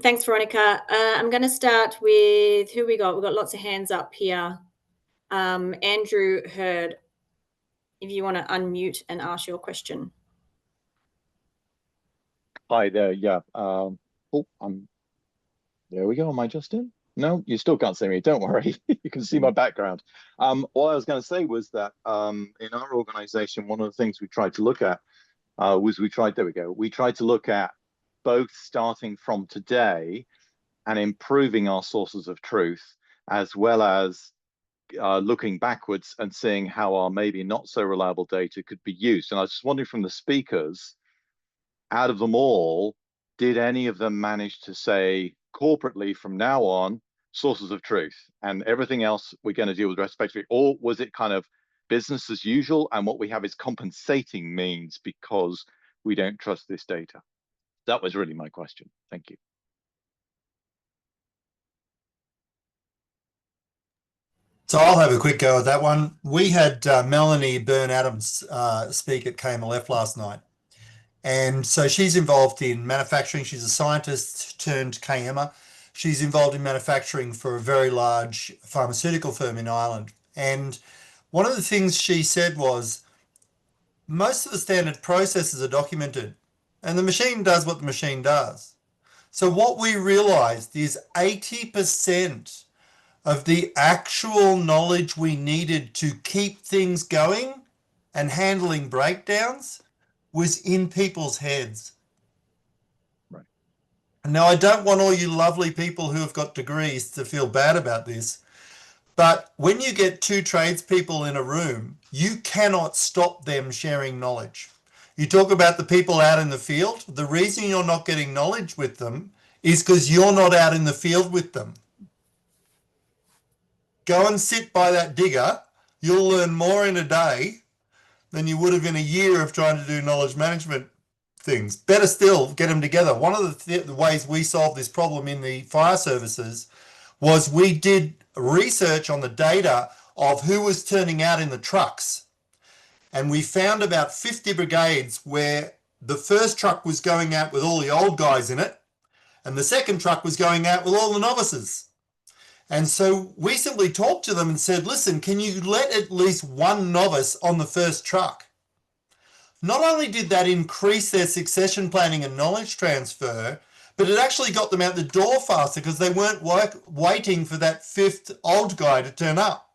thanks, Veronica. I'm going to start with who we got. We've got lots of hands up here. Andrew Hurd, if you want to unmute and ask your question. Hi there. Yeah. There we go. Am I just in? No, you still can't see me. Don't worry. You can see my background. All I was going to say was that in our organization, one of the things we tried to look at was we tried to look at both starting from today and improving our sources of truth, as well as looking backwards and seeing how our maybe not so reliable data could be used. And I was just wondering from the speakers, out of them all, did any of them manage to say corporately from now on sources of truth and everything else we're going to deal with respectively? Or was it kind of business as usual, and what we have is compensating means because we don't trust this data? That was really my question. Thank you. So I'll have a quick go at that one. We had Melanie Byrne-Adams speak at KMLF last night. And so she's involved in manufacturing. She's a scientist turned KMer. She's involved in manufacturing for a very large pharmaceutical firm in Ireland. And one of the things she said was, most of the standard processes are documented and the machine does what the machine does. So what we realized is 80% of the actual knowledge we needed to keep things going and handling breakdowns was in people's heads. Right. Now, I don't want all you lovely people who have got degrees to feel bad about this, but when you get two tradespeople in a room, you cannot stop them sharing knowledge. You talk about the people out in the field. The reason you're not getting knowledge with them is because you're not out in the field with them. Go and sit by that digger. You'll learn more in a day than you would have in a year of trying to do knowledge management things. Better still, get them together. One of the ways we solved this problem in the fire services was we did research on the data of who was turning out in the trucks. And we found about 50 brigades where the first truck was going out with all the old guys in it, and the second truck was going out with all the novices. And so we simply talked to them and said, listen, can you let at least one novice on the first truck? Not only did that increase their succession planning and knowledge transfer, but it actually got them out the door faster because they weren't waiting for that fifth old guy to turn up.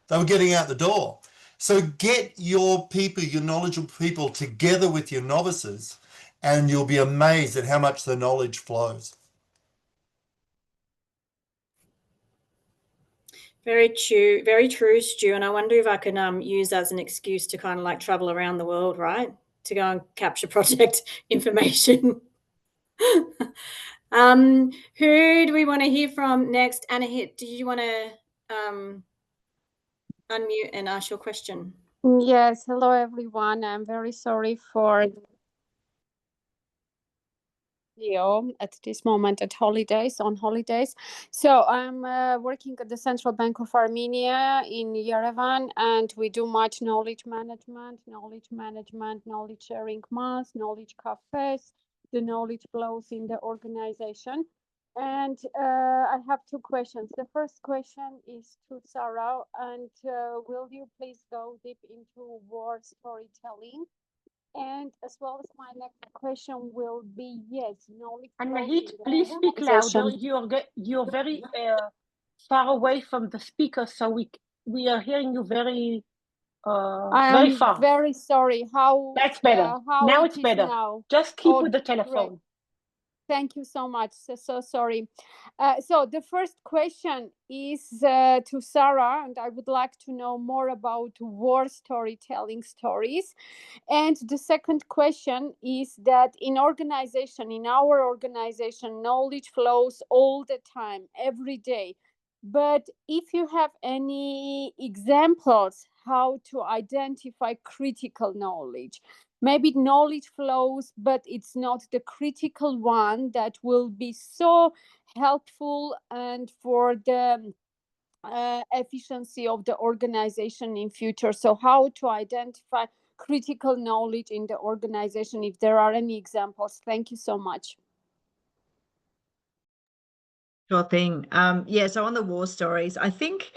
They were getting out the door. So get your people, your knowledgeable people, together with your novices, and you'll be amazed at how much the knowledge flows. Very true, Stu. And I wonder if I can use that as an excuse to kind of like travel around the world, right? To go and capture project information. Who do we want to hear from next? Anahit, do you want to unmute and ask your question? Yes, hello everyone. I'm very sorry for at this moment on holidays. So I'm working at the Central Bank of Armenia in Yerevan, and we do much knowledge management, knowledge sharing months, knowledge cafes, the knowledge flows in the organization. And I have two questions. The first question is to Sarah, and will you please go deep into war storytelling? And as well as my next question will be, yes, knowledge. Anahit, please speak louder. You're very far away from the speaker, so we are hearing you very very far. I'm very sorry. How that's better. Now it's better. Now? Just keep with the telephone. Great. Thank you so much. So sorry. So the first question is to Sarah, and I would like to know more about war storytelling stories. And the second question is that in our organization, knowledge flows all the time, every day. But if you have any examples how to identify critical knowledge, maybe knowledge flows, but it's not the critical one that will be so helpful and for the efficiency of the organization in future. So how to identify critical knowledge in the organization, if there are any examples. Thank you so much. Sure thing. Yeah, so on the war stories, I think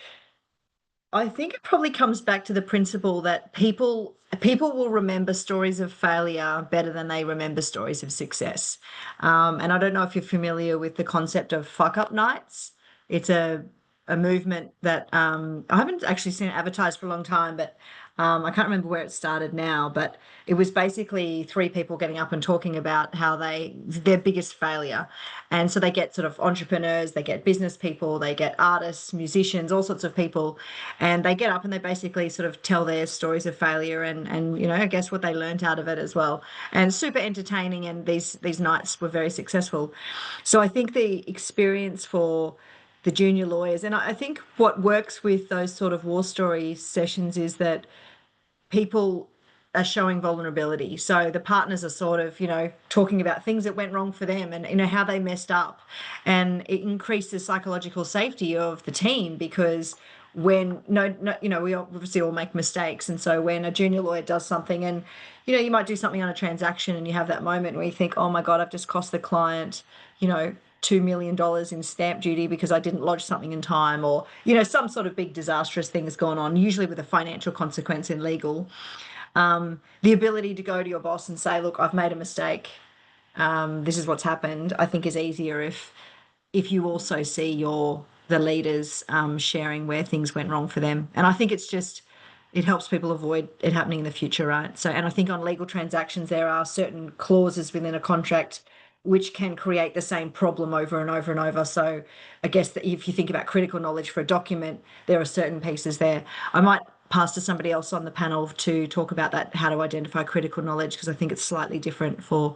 it probably comes back to the principle that people will remember stories of failure better than they remember stories of success. And I don't know if you're familiar with the concept of fuck up nights. It's a movement that I haven't actually seen it advertised for a long time, but I can't remember where it started now, but it was basically three people getting up and talking about how their biggest failure. And so they get sort of entrepreneurs, they get business people, they get artists, musicians, all sorts of people, and they get up and they basically sort of tell their stories of failure and you know, I guess what they learned out of it as well. And super entertaining, and these nights were very successful. So I think the experience for the junior lawyers, and I think what works with those sort of war story sessions is that people are showing vulnerability. So the partners are sort of, you know, talking about things that went wrong for them and, you know, how they messed up. And it increases psychological safety of the team, because when you know, we obviously all make mistakes. And so when a junior lawyer does something, and, you know, you might do something on a transaction and you have that moment where you think, oh my God, I've just cost the client, you know, $2 million in stamp duty because I didn't lodge something in time, or, you know, some sort of big disastrous thing has gone on, usually with a financial consequence in legal. The ability to go to your boss and say, look, I've made a mistake. This is what's happened, I think is easier if you also see the leaders sharing where things went wrong for them. And I think it helps people avoid it happening in the future, right? So, and I think on legal transactions, there are certain clauses within a contract which can create the same problem over and over and over. So I guess that if you think about critical knowledge for a document, there are certain pieces there. I might pass to somebody else on the panel to talk about that, how to identify critical knowledge, because I think it's slightly different for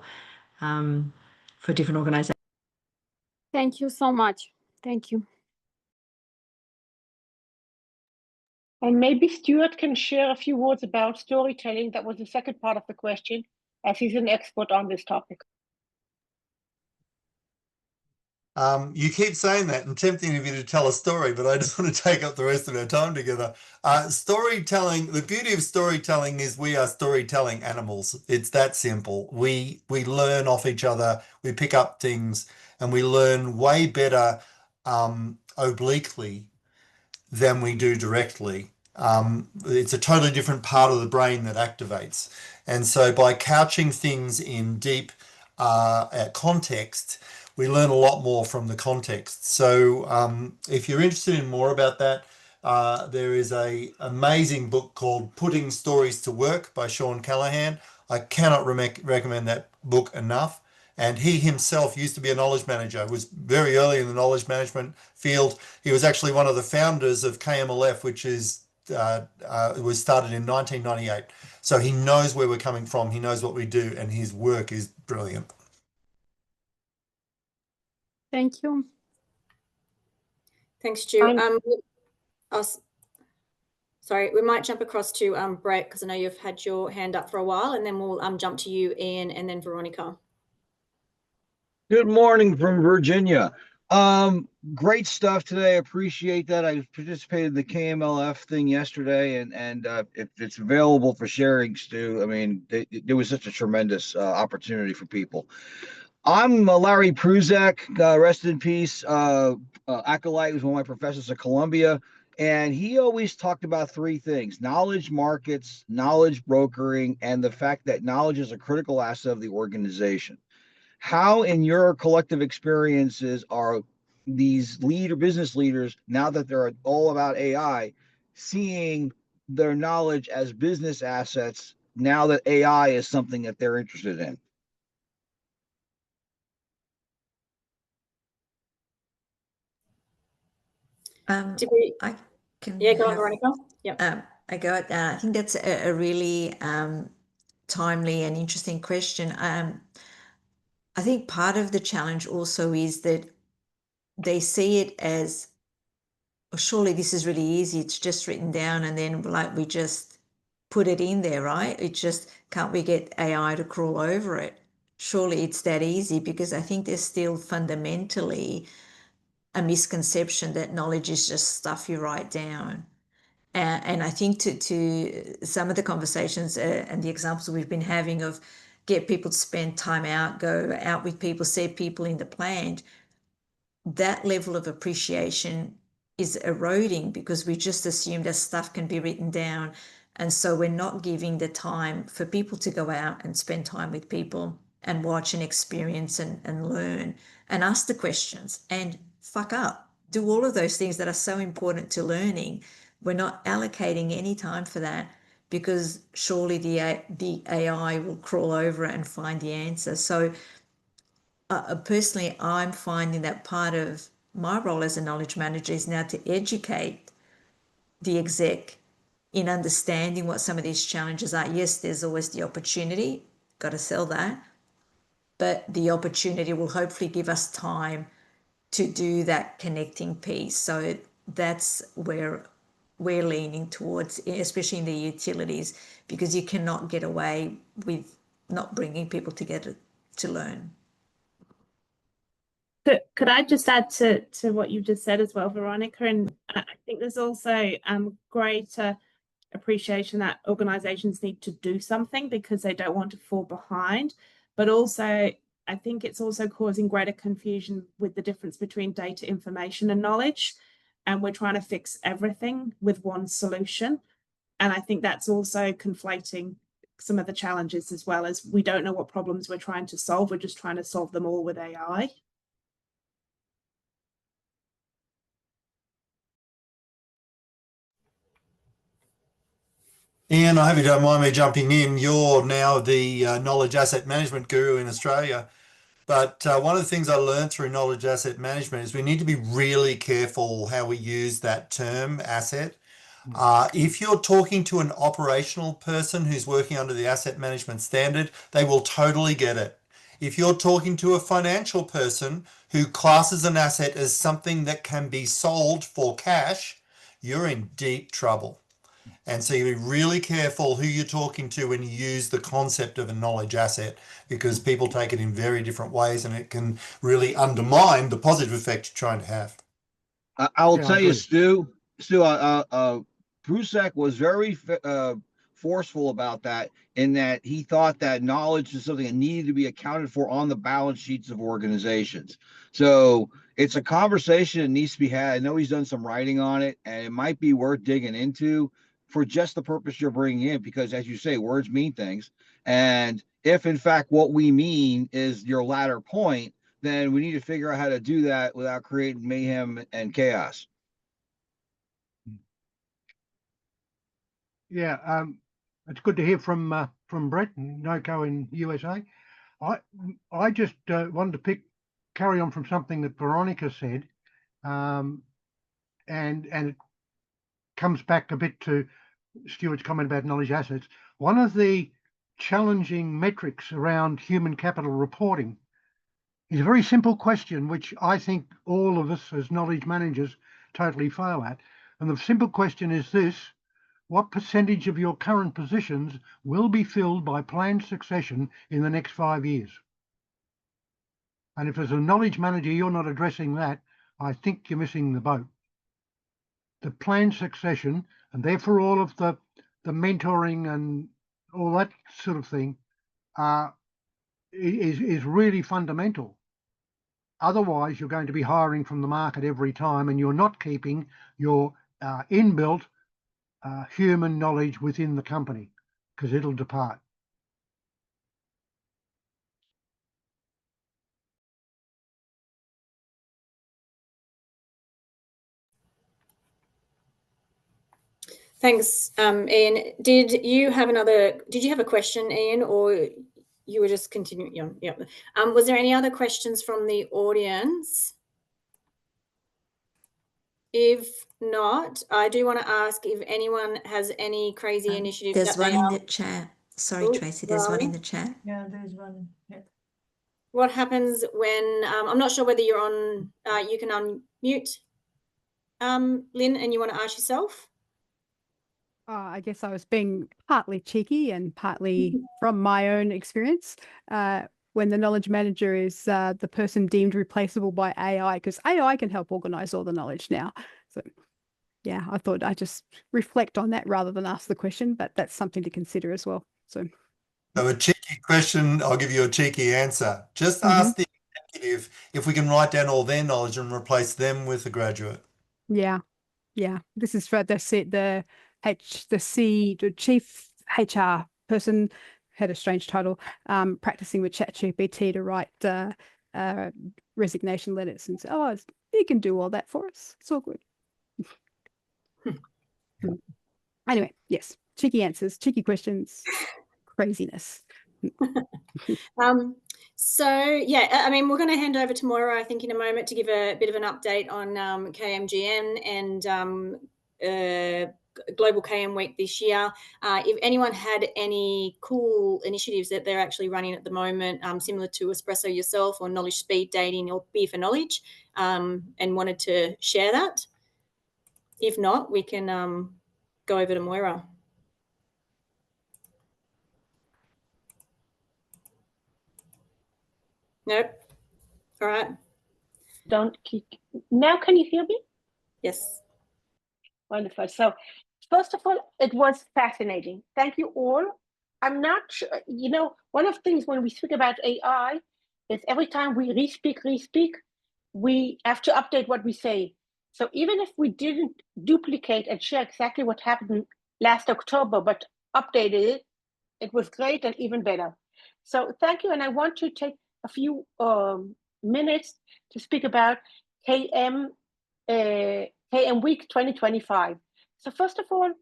different organizations. Thank you so much. Thank you. And maybe Stuart can share a few words about storytelling. That was the second part of the question, as he's an expert on this topic. You keep saying that and tempting of you to tell a story, but I just want to take up the rest of our time together. Storytelling, the beauty of storytelling is we are storytelling animals. It's that simple. We learn off each other, we pick up things, and we learn way better obliquely than we do directly. It's a totally different part of the brain that activates. And so by couching things in deep context, we learn a lot more from the context. So if you're interested in more about that, there is an amazing book called Putting Stories to Work by Sean Callahan. I cannot recommend that book enough. And he himself used to be a knowledge manager, was very early in the knowledge management field. He was actually one of the founders of KMLF, which is was started in 1998. So he knows where we're coming from. He knows what we do, and his work is brilliant. Thank you. Thanks, Stu. Sorry, we might jump across to Brett, because I know you've had your hand up for a while, and then we'll jump to you, Ian, and then Veronica. Good morning from Virginia. Great stuff today. Appreciate that. I participated in the KMLF thing yesterday, and if it's available for sharing, Stu, I mean, there was such a tremendous opportunity for people. I'm Larry Pruzak, rest in peace. Acolyte was one of my professors at Columbia, and he always talked about three things: knowledge markets, knowledge brokering, and the fact that knowledge is a critical asset of the organization. How, in your collective experiences, are these business leaders, now that they're all about AI, seeing their knowledge as business assets now that AI is something that they're interested in? I can go on, Veronica. Yeah. I got. I think that's a really timely and interesting question. I think part of the challenge also is that they see it as, oh, surely this is really easy. It's just written down, and then like we just put it in there, right? It just, can't we get AI to crawl over it? Surely it's that easy, because I think there's still fundamentally a misconception that knowledge is just stuff you write down. And I think to some of the conversations and the examples we've been having of get people to spend time out, go out with people, see people in the plant, that level of appreciation is eroding because we just assume that stuff can be written down. And so we're not giving the time for people to go out and spend time with people and watch and experience and learn and ask the questions and fuck up, do all of those things that are so important to learning. We're not allocating any time for that, because surely the AI will crawl over it and find the answer. So personally, I'm finding that part of my role as a knowledge manager is now to educate the exec in understanding what some of these challenges are. Yes, there's always the opportunity, got to sell that, but the opportunity will hopefully give us time to do that connecting piece. So that's where we're leaning towards, especially in the utilities, because you cannot get away with not bringing people together to learn. Could I just add to what you just said as well, Veronica? And I think there's also greater appreciation that organizations need to do something because they don't want to fall behind, but also I think it's also causing greater confusion with the difference between data, information, and knowledge. And we're trying to fix everything with one solution. And I think that's also conflating some of the challenges, as well as we don't know what problems we're trying to solve. We're just trying to solve them all with AI. Ian, I hope you don't mind me jumping in. You're now the knowledge asset management guru in Australia. But one of the things I learned through knowledge asset management is we need to be really careful how we use that term asset. If you're talking to an operational person who's working under the asset management standard, they will totally get it. If you're talking to a financial person who classes an asset as something that can be sold for cash, you're in deep trouble. And so you be really careful who you're talking to when you use the concept of a knowledge asset, because people take it in very different ways and it can really undermine the positive effect you're trying to have. I'll Yeah, I tell you, agree. Stu, Prusek was very forceful about that, in that he thought that knowledge is something that needed to be accounted for on the balance sheets of organizations. So it's a conversation that needs to be had. I know he's done some writing on it, and it might be worth digging into for just the purpose you're bringing in, because as you say, words mean things. And if in fact what we mean is your latter point, then we need to figure out how to do that without creating mayhem and chaos. Yeah, it's good to hear from Brett and Noko in USA. I just wanted to carry on from something that Veronica said, and it comes back a bit to Stuart's comment about knowledge assets. One of the challenging metrics around human capital reporting is a very simple question, which I think all of us as knowledge managers totally fail at. And the simple question is this: what percentage of your current positions will be filled by planned succession in the next 5 years? And if as a knowledge manager you're not addressing that, I think you're missing the boat. The planned succession, and therefore all of the mentoring and all that sort of thing, is really fundamental. Otherwise, you're going to be hiring from the market every time, and you're not keeping your inbuilt human knowledge within the company, because it'll depart. Thanks, Ian. Did you have a question, Ian, or you were just continuing on? Yeah. Was there any other questions from the audience? If not, I do want to ask if anyone has any crazy initiatives. There's one in the chat. Sorry, Tracy, there's one in the chat. Yeah, there's one. Yeah. What happens when, I'm not sure whether you're on, you can unmute, Lynn, and you want to ask yourself? I guess I was being partly cheeky and partly from my own experience. When the knowledge manager is the person deemed replaceable by AI, because AI can help organize all the knowledge now. So yeah, I thought I'd just reflect on that rather than ask the question, but that's something to consider as well. So a cheeky question, I'll give you a cheeky answer. Just ask the executive if we can write down all their knowledge and replace them with a graduate. yeah. This is for the chief HR person, had a strange title, practicing with ChatGPT to write resignation letters, and say, oh, he can do all that for us. It's all good. Anyway, yes, cheeky answers, cheeky questions, craziness. So yeah, I mean, we're going to hand over to Moira, I think, in a moment to give a bit of an update on KMGN and Global KM Week this year. If anyone had any cool initiatives that they're actually running at the moment, similar to Espresso Yourself or Knowledge Speed Dating or Beer for Knowledge, and wanted to share that. If not, we can go over to Moira. Nope. All right. Don't keep. Now, can you hear me? Yes. Wonderful. So, first of all, it was fascinating. Thank you all. I'm not sure, one of the things when we speak about AI is every time we re-speak, we have to update what we say. So even if we didn't duplicate and share exactly what happened last October, but updated it, it was great and even better. So thank you. And I want to take a few minutes to speak about KM Week 2025. So first of all,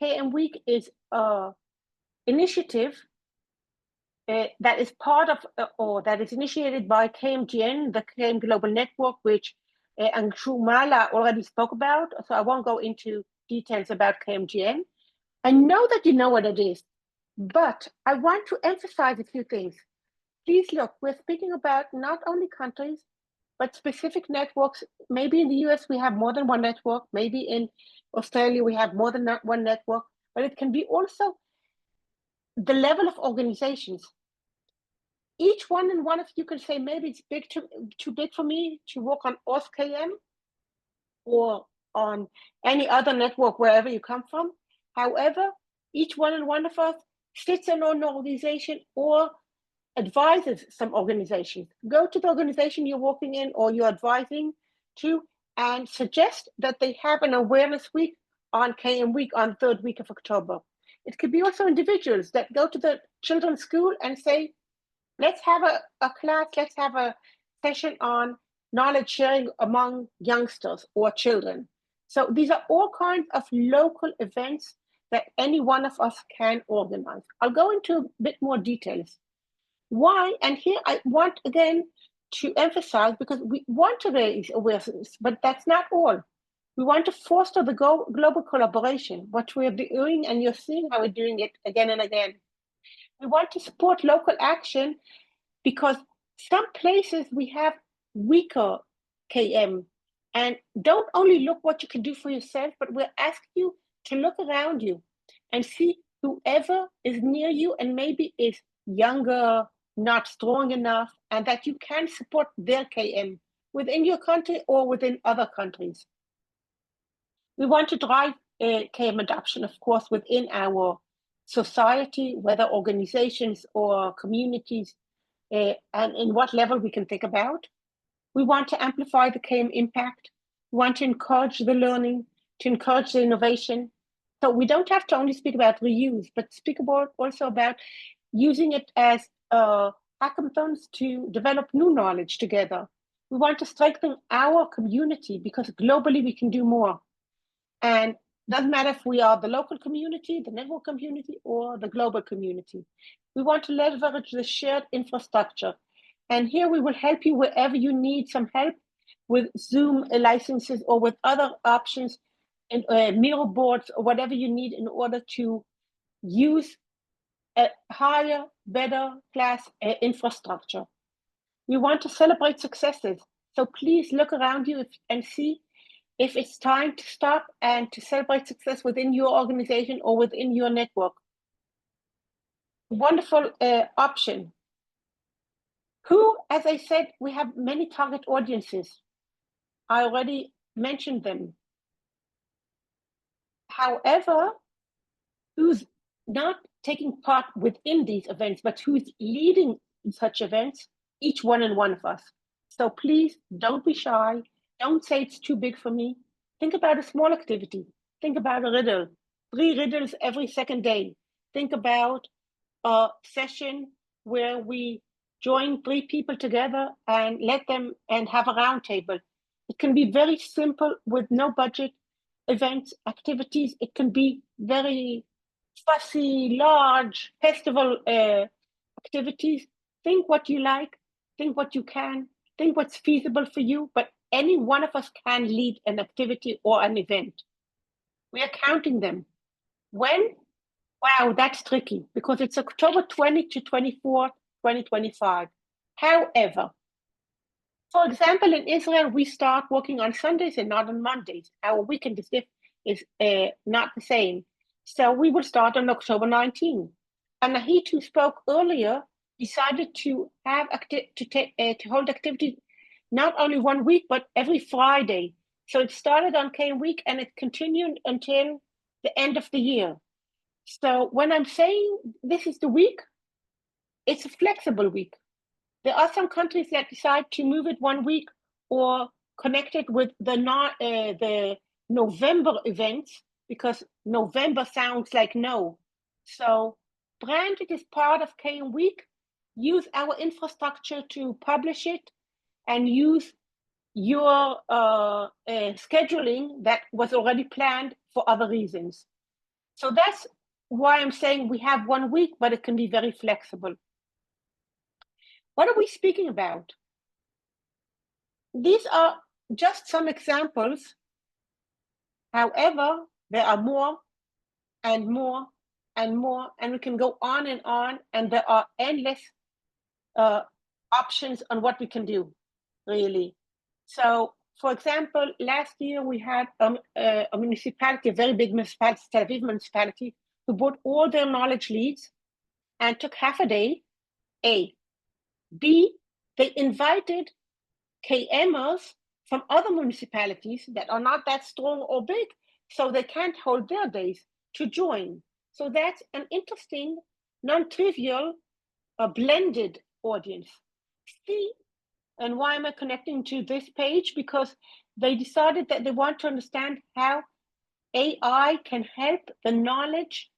KM Week is an initiative that is part of, or that is initiated by KMGN, the KM Global Network, which Anshu Mala already spoke about, so I won't go into details about KMGN. I know that you know what it is, but I want to emphasize a few things. Please look, we're speaking about not only countries, but specific networks. Maybe in the US we have more than one network, maybe in Australia we have more than one network, but it can be also the level of organizations. Each one of you can say, maybe it's too big for me to work on AusKM or on any other network wherever you come from. However, each one of us sits in an organization or advises some organizations. Go to the organization you're working in or you're advising to and suggest that they have an awareness week on KM week on 3rd week of October. It could be also individuals that go to the children's school and say, let's have a class, let's have a session on knowledge sharing among youngsters or children. So these are all kinds of local events that any one of us can organize. I'll go into a bit more details. Why? And here I want again to emphasize, because we want to raise awareness, but that's not all. We want to foster the global collaboration, what we're doing, and you're seeing how we're doing it again and again. We want to support local action because some places we have weaker KM, and don't only look what you can do for yourself, but we're asking you to look around you and see whoever is near you and maybe is younger, not strong enough, and that you can support their KM within your country or within other countries. We want to drive KM adoption, of course, within our society, whether organizations or communities, and in what level we can think about. We want to amplify the KM impact. We want to encourage the learning, to encourage the innovation. So we don't have to only speak about reuse, but speak about also about using it as hackathons to develop new knowledge together. We want to strengthen our community because globally we can do more. And doesn't matter if we are the local community, the network community, or the global community. We want to leverage the shared infrastructure. And here we will help you wherever you need some help with Zoom licenses or with other options and Miro boards or whatever you need in order to use a higher, better class infrastructure. We want to celebrate successes. So please look around you and see if it's time to stop and to celebrate success within your organization or within your network. Wonderful option. Who, as I said, we have many target audiences. I already mentioned them. However, who's not taking part within these events, but who's leading such events, each one and one of us. So please don't be shy. Don't say it's too big for me. Think about a small activity. Think about a riddle. 3 riddles every second day. Think about a session where we join 3 people together and let them and have a round table. It can be very simple with no budget events, activities. It can be very fussy, large festival activities. Think what you like, think what you can, think what's feasible for you, but any one of us can lead an activity or an event. We are counting them. When? Wow, that's tricky because it's October 20 to 24, 2025. However, for example, in Israel, we start working on Sundays and not on Mondays. Our weekend is not the same. So we will start on October 19. And Nahid, who spoke earlier, decided to have to hold activities not only 1 week, but every Friday. So it started on KM week and it continued until the end of the year. So when I'm saying this is the week, it's a flexible week. There are some countries that decide to move it 1 week or connect it with the November events because November sounds like no. So brand it as part of KM week, use our infrastructure to publish it, and use your scheduling that was already planned for other reasons. So that's why I'm saying we have 1 week, but it can be very flexible. What are we speaking about? These are just some examples. However, there are more and more and more, and we can go on, and there are endless options on what we can do, really. So, for example, last year we had a municipality, a very big municipality, Tel Aviv municipality, who brought all their knowledge leads and took half a day. A. B. They invited KMers from other municipalities that are not that strong or big, so they can't hold their days, to join. So that's an interesting, non-trivial, blended audience. C, and why am I connecting to this page? Because they decided that they want to understand how AI can help the knowledge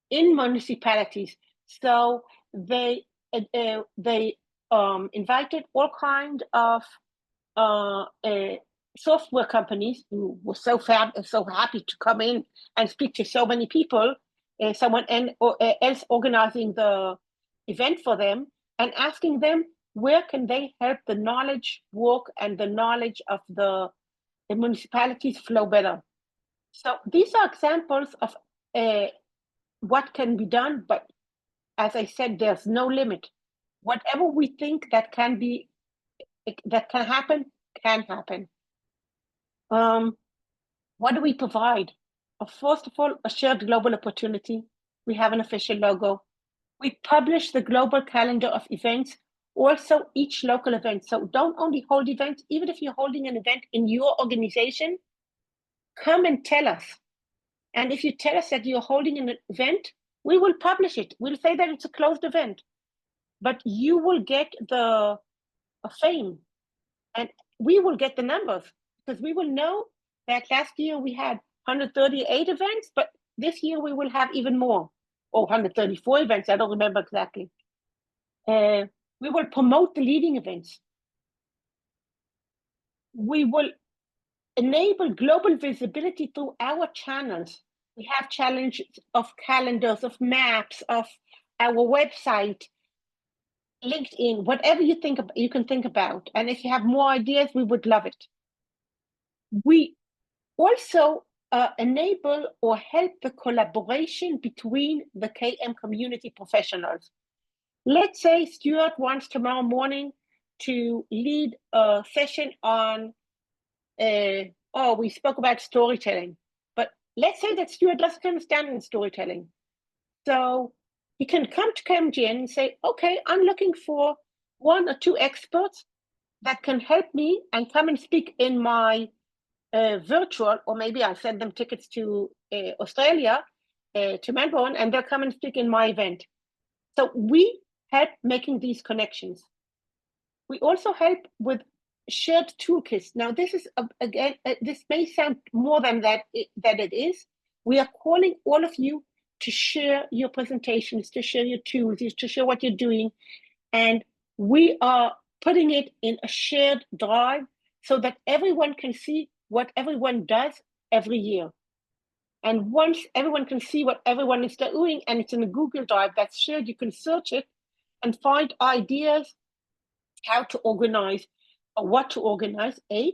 in municipalities. So they invited all kinds of software companies who were so happy to come in and speak to so many people, someone else organizing the event for them, and asking them where can they help the knowledge work and the knowledge of the municipalities flow better. So these are examples of what can be done, but as I said, there's no limit. Whatever we think that can happen, can happen. What do we provide? First of all, a shared global opportunity. We have an official logo. We publish the global calendar of events, also each local event. So don't only hold events, even if you're holding an event in your organization, come and tell us. And if you tell us that you're holding an event, we will publish it. We'll say that it's a closed event, but you will get the fame and we will get the numbers, because we will know that last year we had 138 events, but this year we will have even more, or 134 events, I don't remember exactly. We will promote the leading events. We will enable global visibility through our channels. We have challenges of calendars, of maps, of our website, LinkedIn, whatever you can think about. And if you have more ideas, we would love it. We also enable or help the collaboration between the KM community professionals. Let's say Stuart wants tomorrow morning to lead a session on, we spoke about storytelling, but let's say that Stuart doesn't understand in storytelling. So he can come to KMGN and say, okay, I'm looking for 1 or 2 experts that can help me and come and speak in my virtual, or maybe I'll send them tickets to Australia, to Melbourne, and they'll come and speak in my event. So we help making these connections. We also help with shared toolkits. Now, this is, again, this may sound more than that it is. We are calling all of you to share your presentations, to share your tools, to share what you're doing. And we are putting it in a shared drive so that everyone can see what everyone does every year. And once everyone can see what everyone is doing, and it's in a Google Drive that's shared, you can search it and find ideas how to organize or what to organize, A.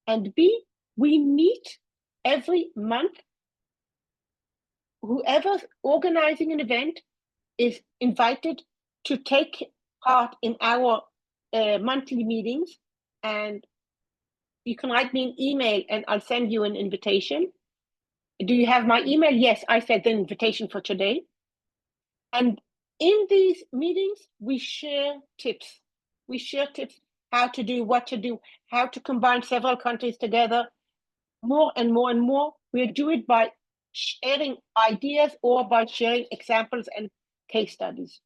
And B, we meet every month. Whoever's organizing an event is invited to take part in our monthly meetings, and you can write me an email and I'll send you an invitation. Do you have my email? Yes, I sent the invitation for today. And in these meetings, we share tips. We share tips how to do, what to do, how to combine several countries together. More and more and more, we'll do it by sharing ideas or by sharing examples and case studies.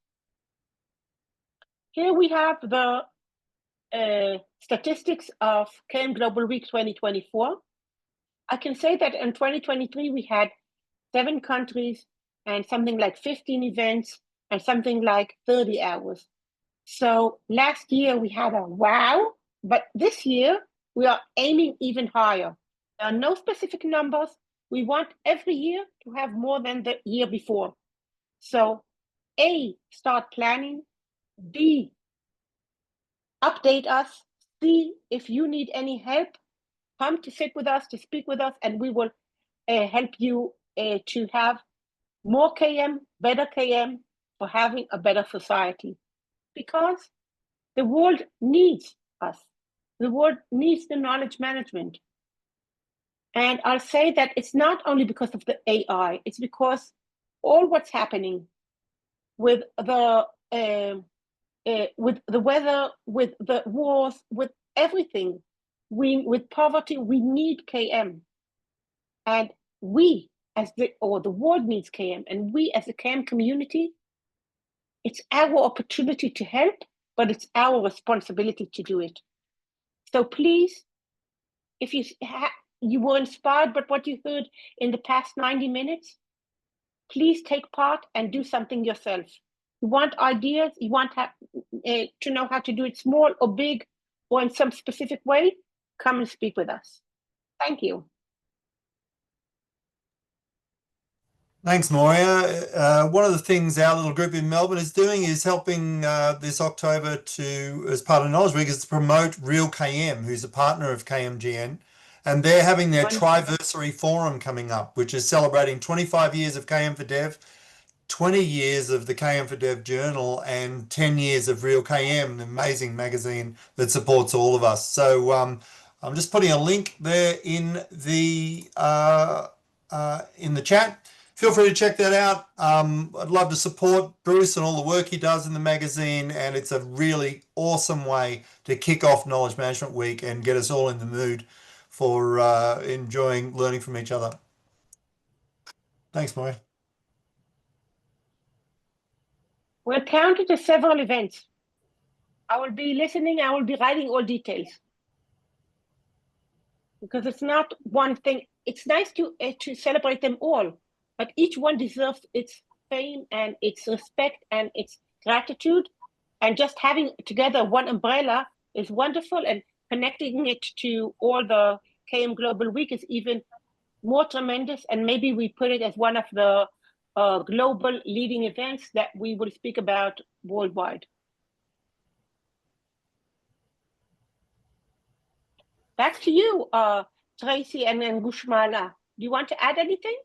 Here we have the statistics of KM Global Week 2024. I can say that in 2023, we had 7 countries and something like 15 events and something like 30 hours. So last year we had a wow, but this year we are aiming even higher. There are no specific numbers. We want every year to have more than the year before. So A, start planning. B, update us, see if you need any help, come to sit with us, to speak with us, and we will help you to have more KM, better KM, for having a better society. Because the world needs us. The world needs the knowledge management. And I'll say that it's not only because of the AI, it's because all what's happening with the weather, with the wars, with everything, with poverty, we need KM. And we, the world needs KM, and we as the KM community, it's our opportunity to help, but it's our responsibility to do it. So please, if you were inspired by what you heard in the past 90 minutes, please take part and do something yourself. You want ideas, you want to know how to do it small or big or in some specific way, come and speak with us. Thank you. Thanks, Moria. One of the things our little group in Melbourne is doing is helping this October as part of Knowledge Week, is to promote Real KM, who's a partner of KMGN. And they're having their Triversary Forum coming up, which is celebrating 25 years of KM for Dev, 20 years of the KM for Dev Journal, and 10 years of Real KM, an amazing magazine that supports all of us. So I'm just putting a link there in the chat. Feel free to check that out. I'd love to support Bruce and all the work he does in the magazine, and it's a really awesome way to kick off Knowledge Management Week and get us all in the mood for enjoying learning from each other. Thanks, Moria. We're counted to several events. I will be listening, I will be writing all details. Because it's not one thing. It's nice to celebrate them all, but each one deserves its fame and its respect and its gratitude. And just having together one umbrella is wonderful, and connecting it to all the KM Global Week is even more tremendous. And maybe we put it as one of the global leading events that we will speak about worldwide. Back to you, Tracy and Gushmala. Do you want to add anything?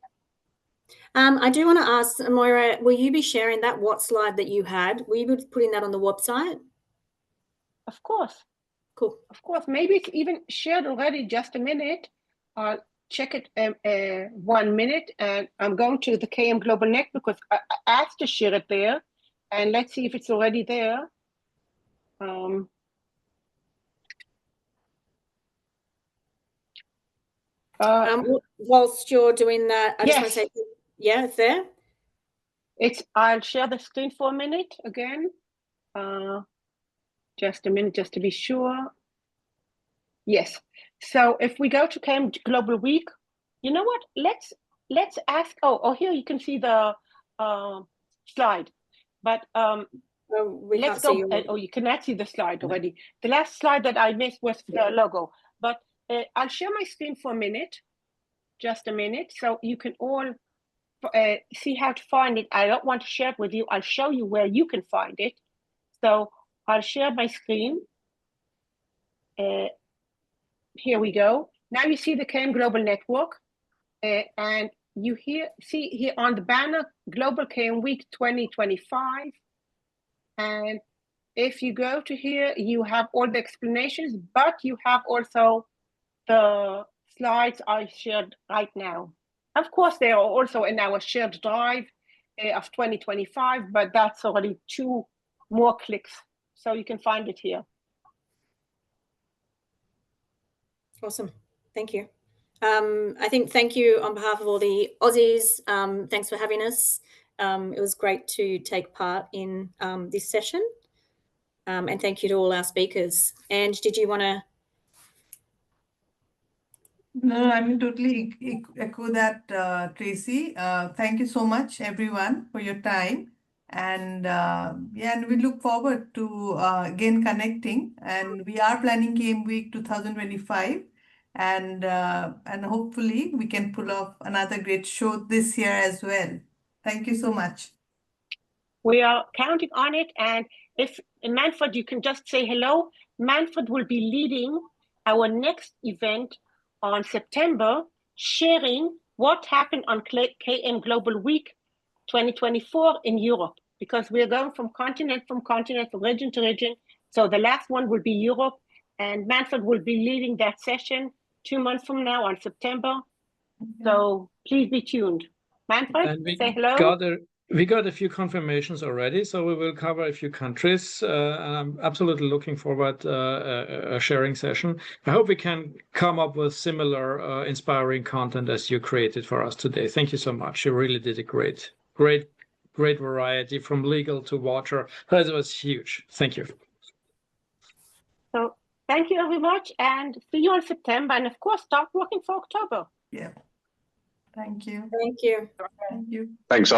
I do want to ask, Moira, will you be sharing that slide that you had? Will you be putting that on the website? Of course. Cool. Of course. Maybe it's even shared already. Just a minute. I'll check it 1 minute. And I'm going to the KM Global Net because I asked to share it there. And let's see if it's already there. Whilst you're doing that, I just want to yes. say, yeah, it's there. I'll share the screen for a minute again. Just a minute, just to be sure. Yes. So if we go to KM Global Week, you know what? Let's ask. Oh, here you can see the slide, but let's go. Oh, you cannot see the slide already. The last slide that I missed was the logo, but I'll share my screen for a minute, just a minute, so you can all see how to find it. I don't want to share it with you. I'll show you where you can find it. So I'll share my screen. Here we go. Now you see the KM Global Network, and you see here on the banner, Global KM Week 2025. And if you go to here, you have all the explanations, but you have also the slides I shared right now. Of course, they are also in our shared drive of 2025, but that's already 2 more clicks. So you can find it here. Awesome. Thank you. I think thank you on behalf of all the Aussies. Thanks for having us. It was great to take part in this session. And thank you to all our speakers. And did you want to? No, I mean, totally echo that, Tracy. Thank you so much, everyone, for your time. And yeah, and we look forward to again connecting. And we are planning KM Week 2025. And hopefully we can pull off another great show this year as well. Thank you so much. We are counting on it. And if in Manfred, you can just say hello. Manfred will be leading our next event on September, sharing what happened on KM Global Week 2024 in Europe, because we are going from continent, from region to region. So the last one will be Europe, and Manfred will be leading that session 2 months from now on September. So please be tuned. Manfred, And we say hello. We got a few confirmations already, so we will cover a few countries. And I'm absolutely looking forward to a sharing session. I hope we can come up with similar inspiring content as you created for us today. Thank you so much. You really did a great variety from legal to water. That was huge. Thank you. So thank you very much, and see you in September. And of course, start working for October. Yeah. Thank you. Thank you. Thank you. Thanks.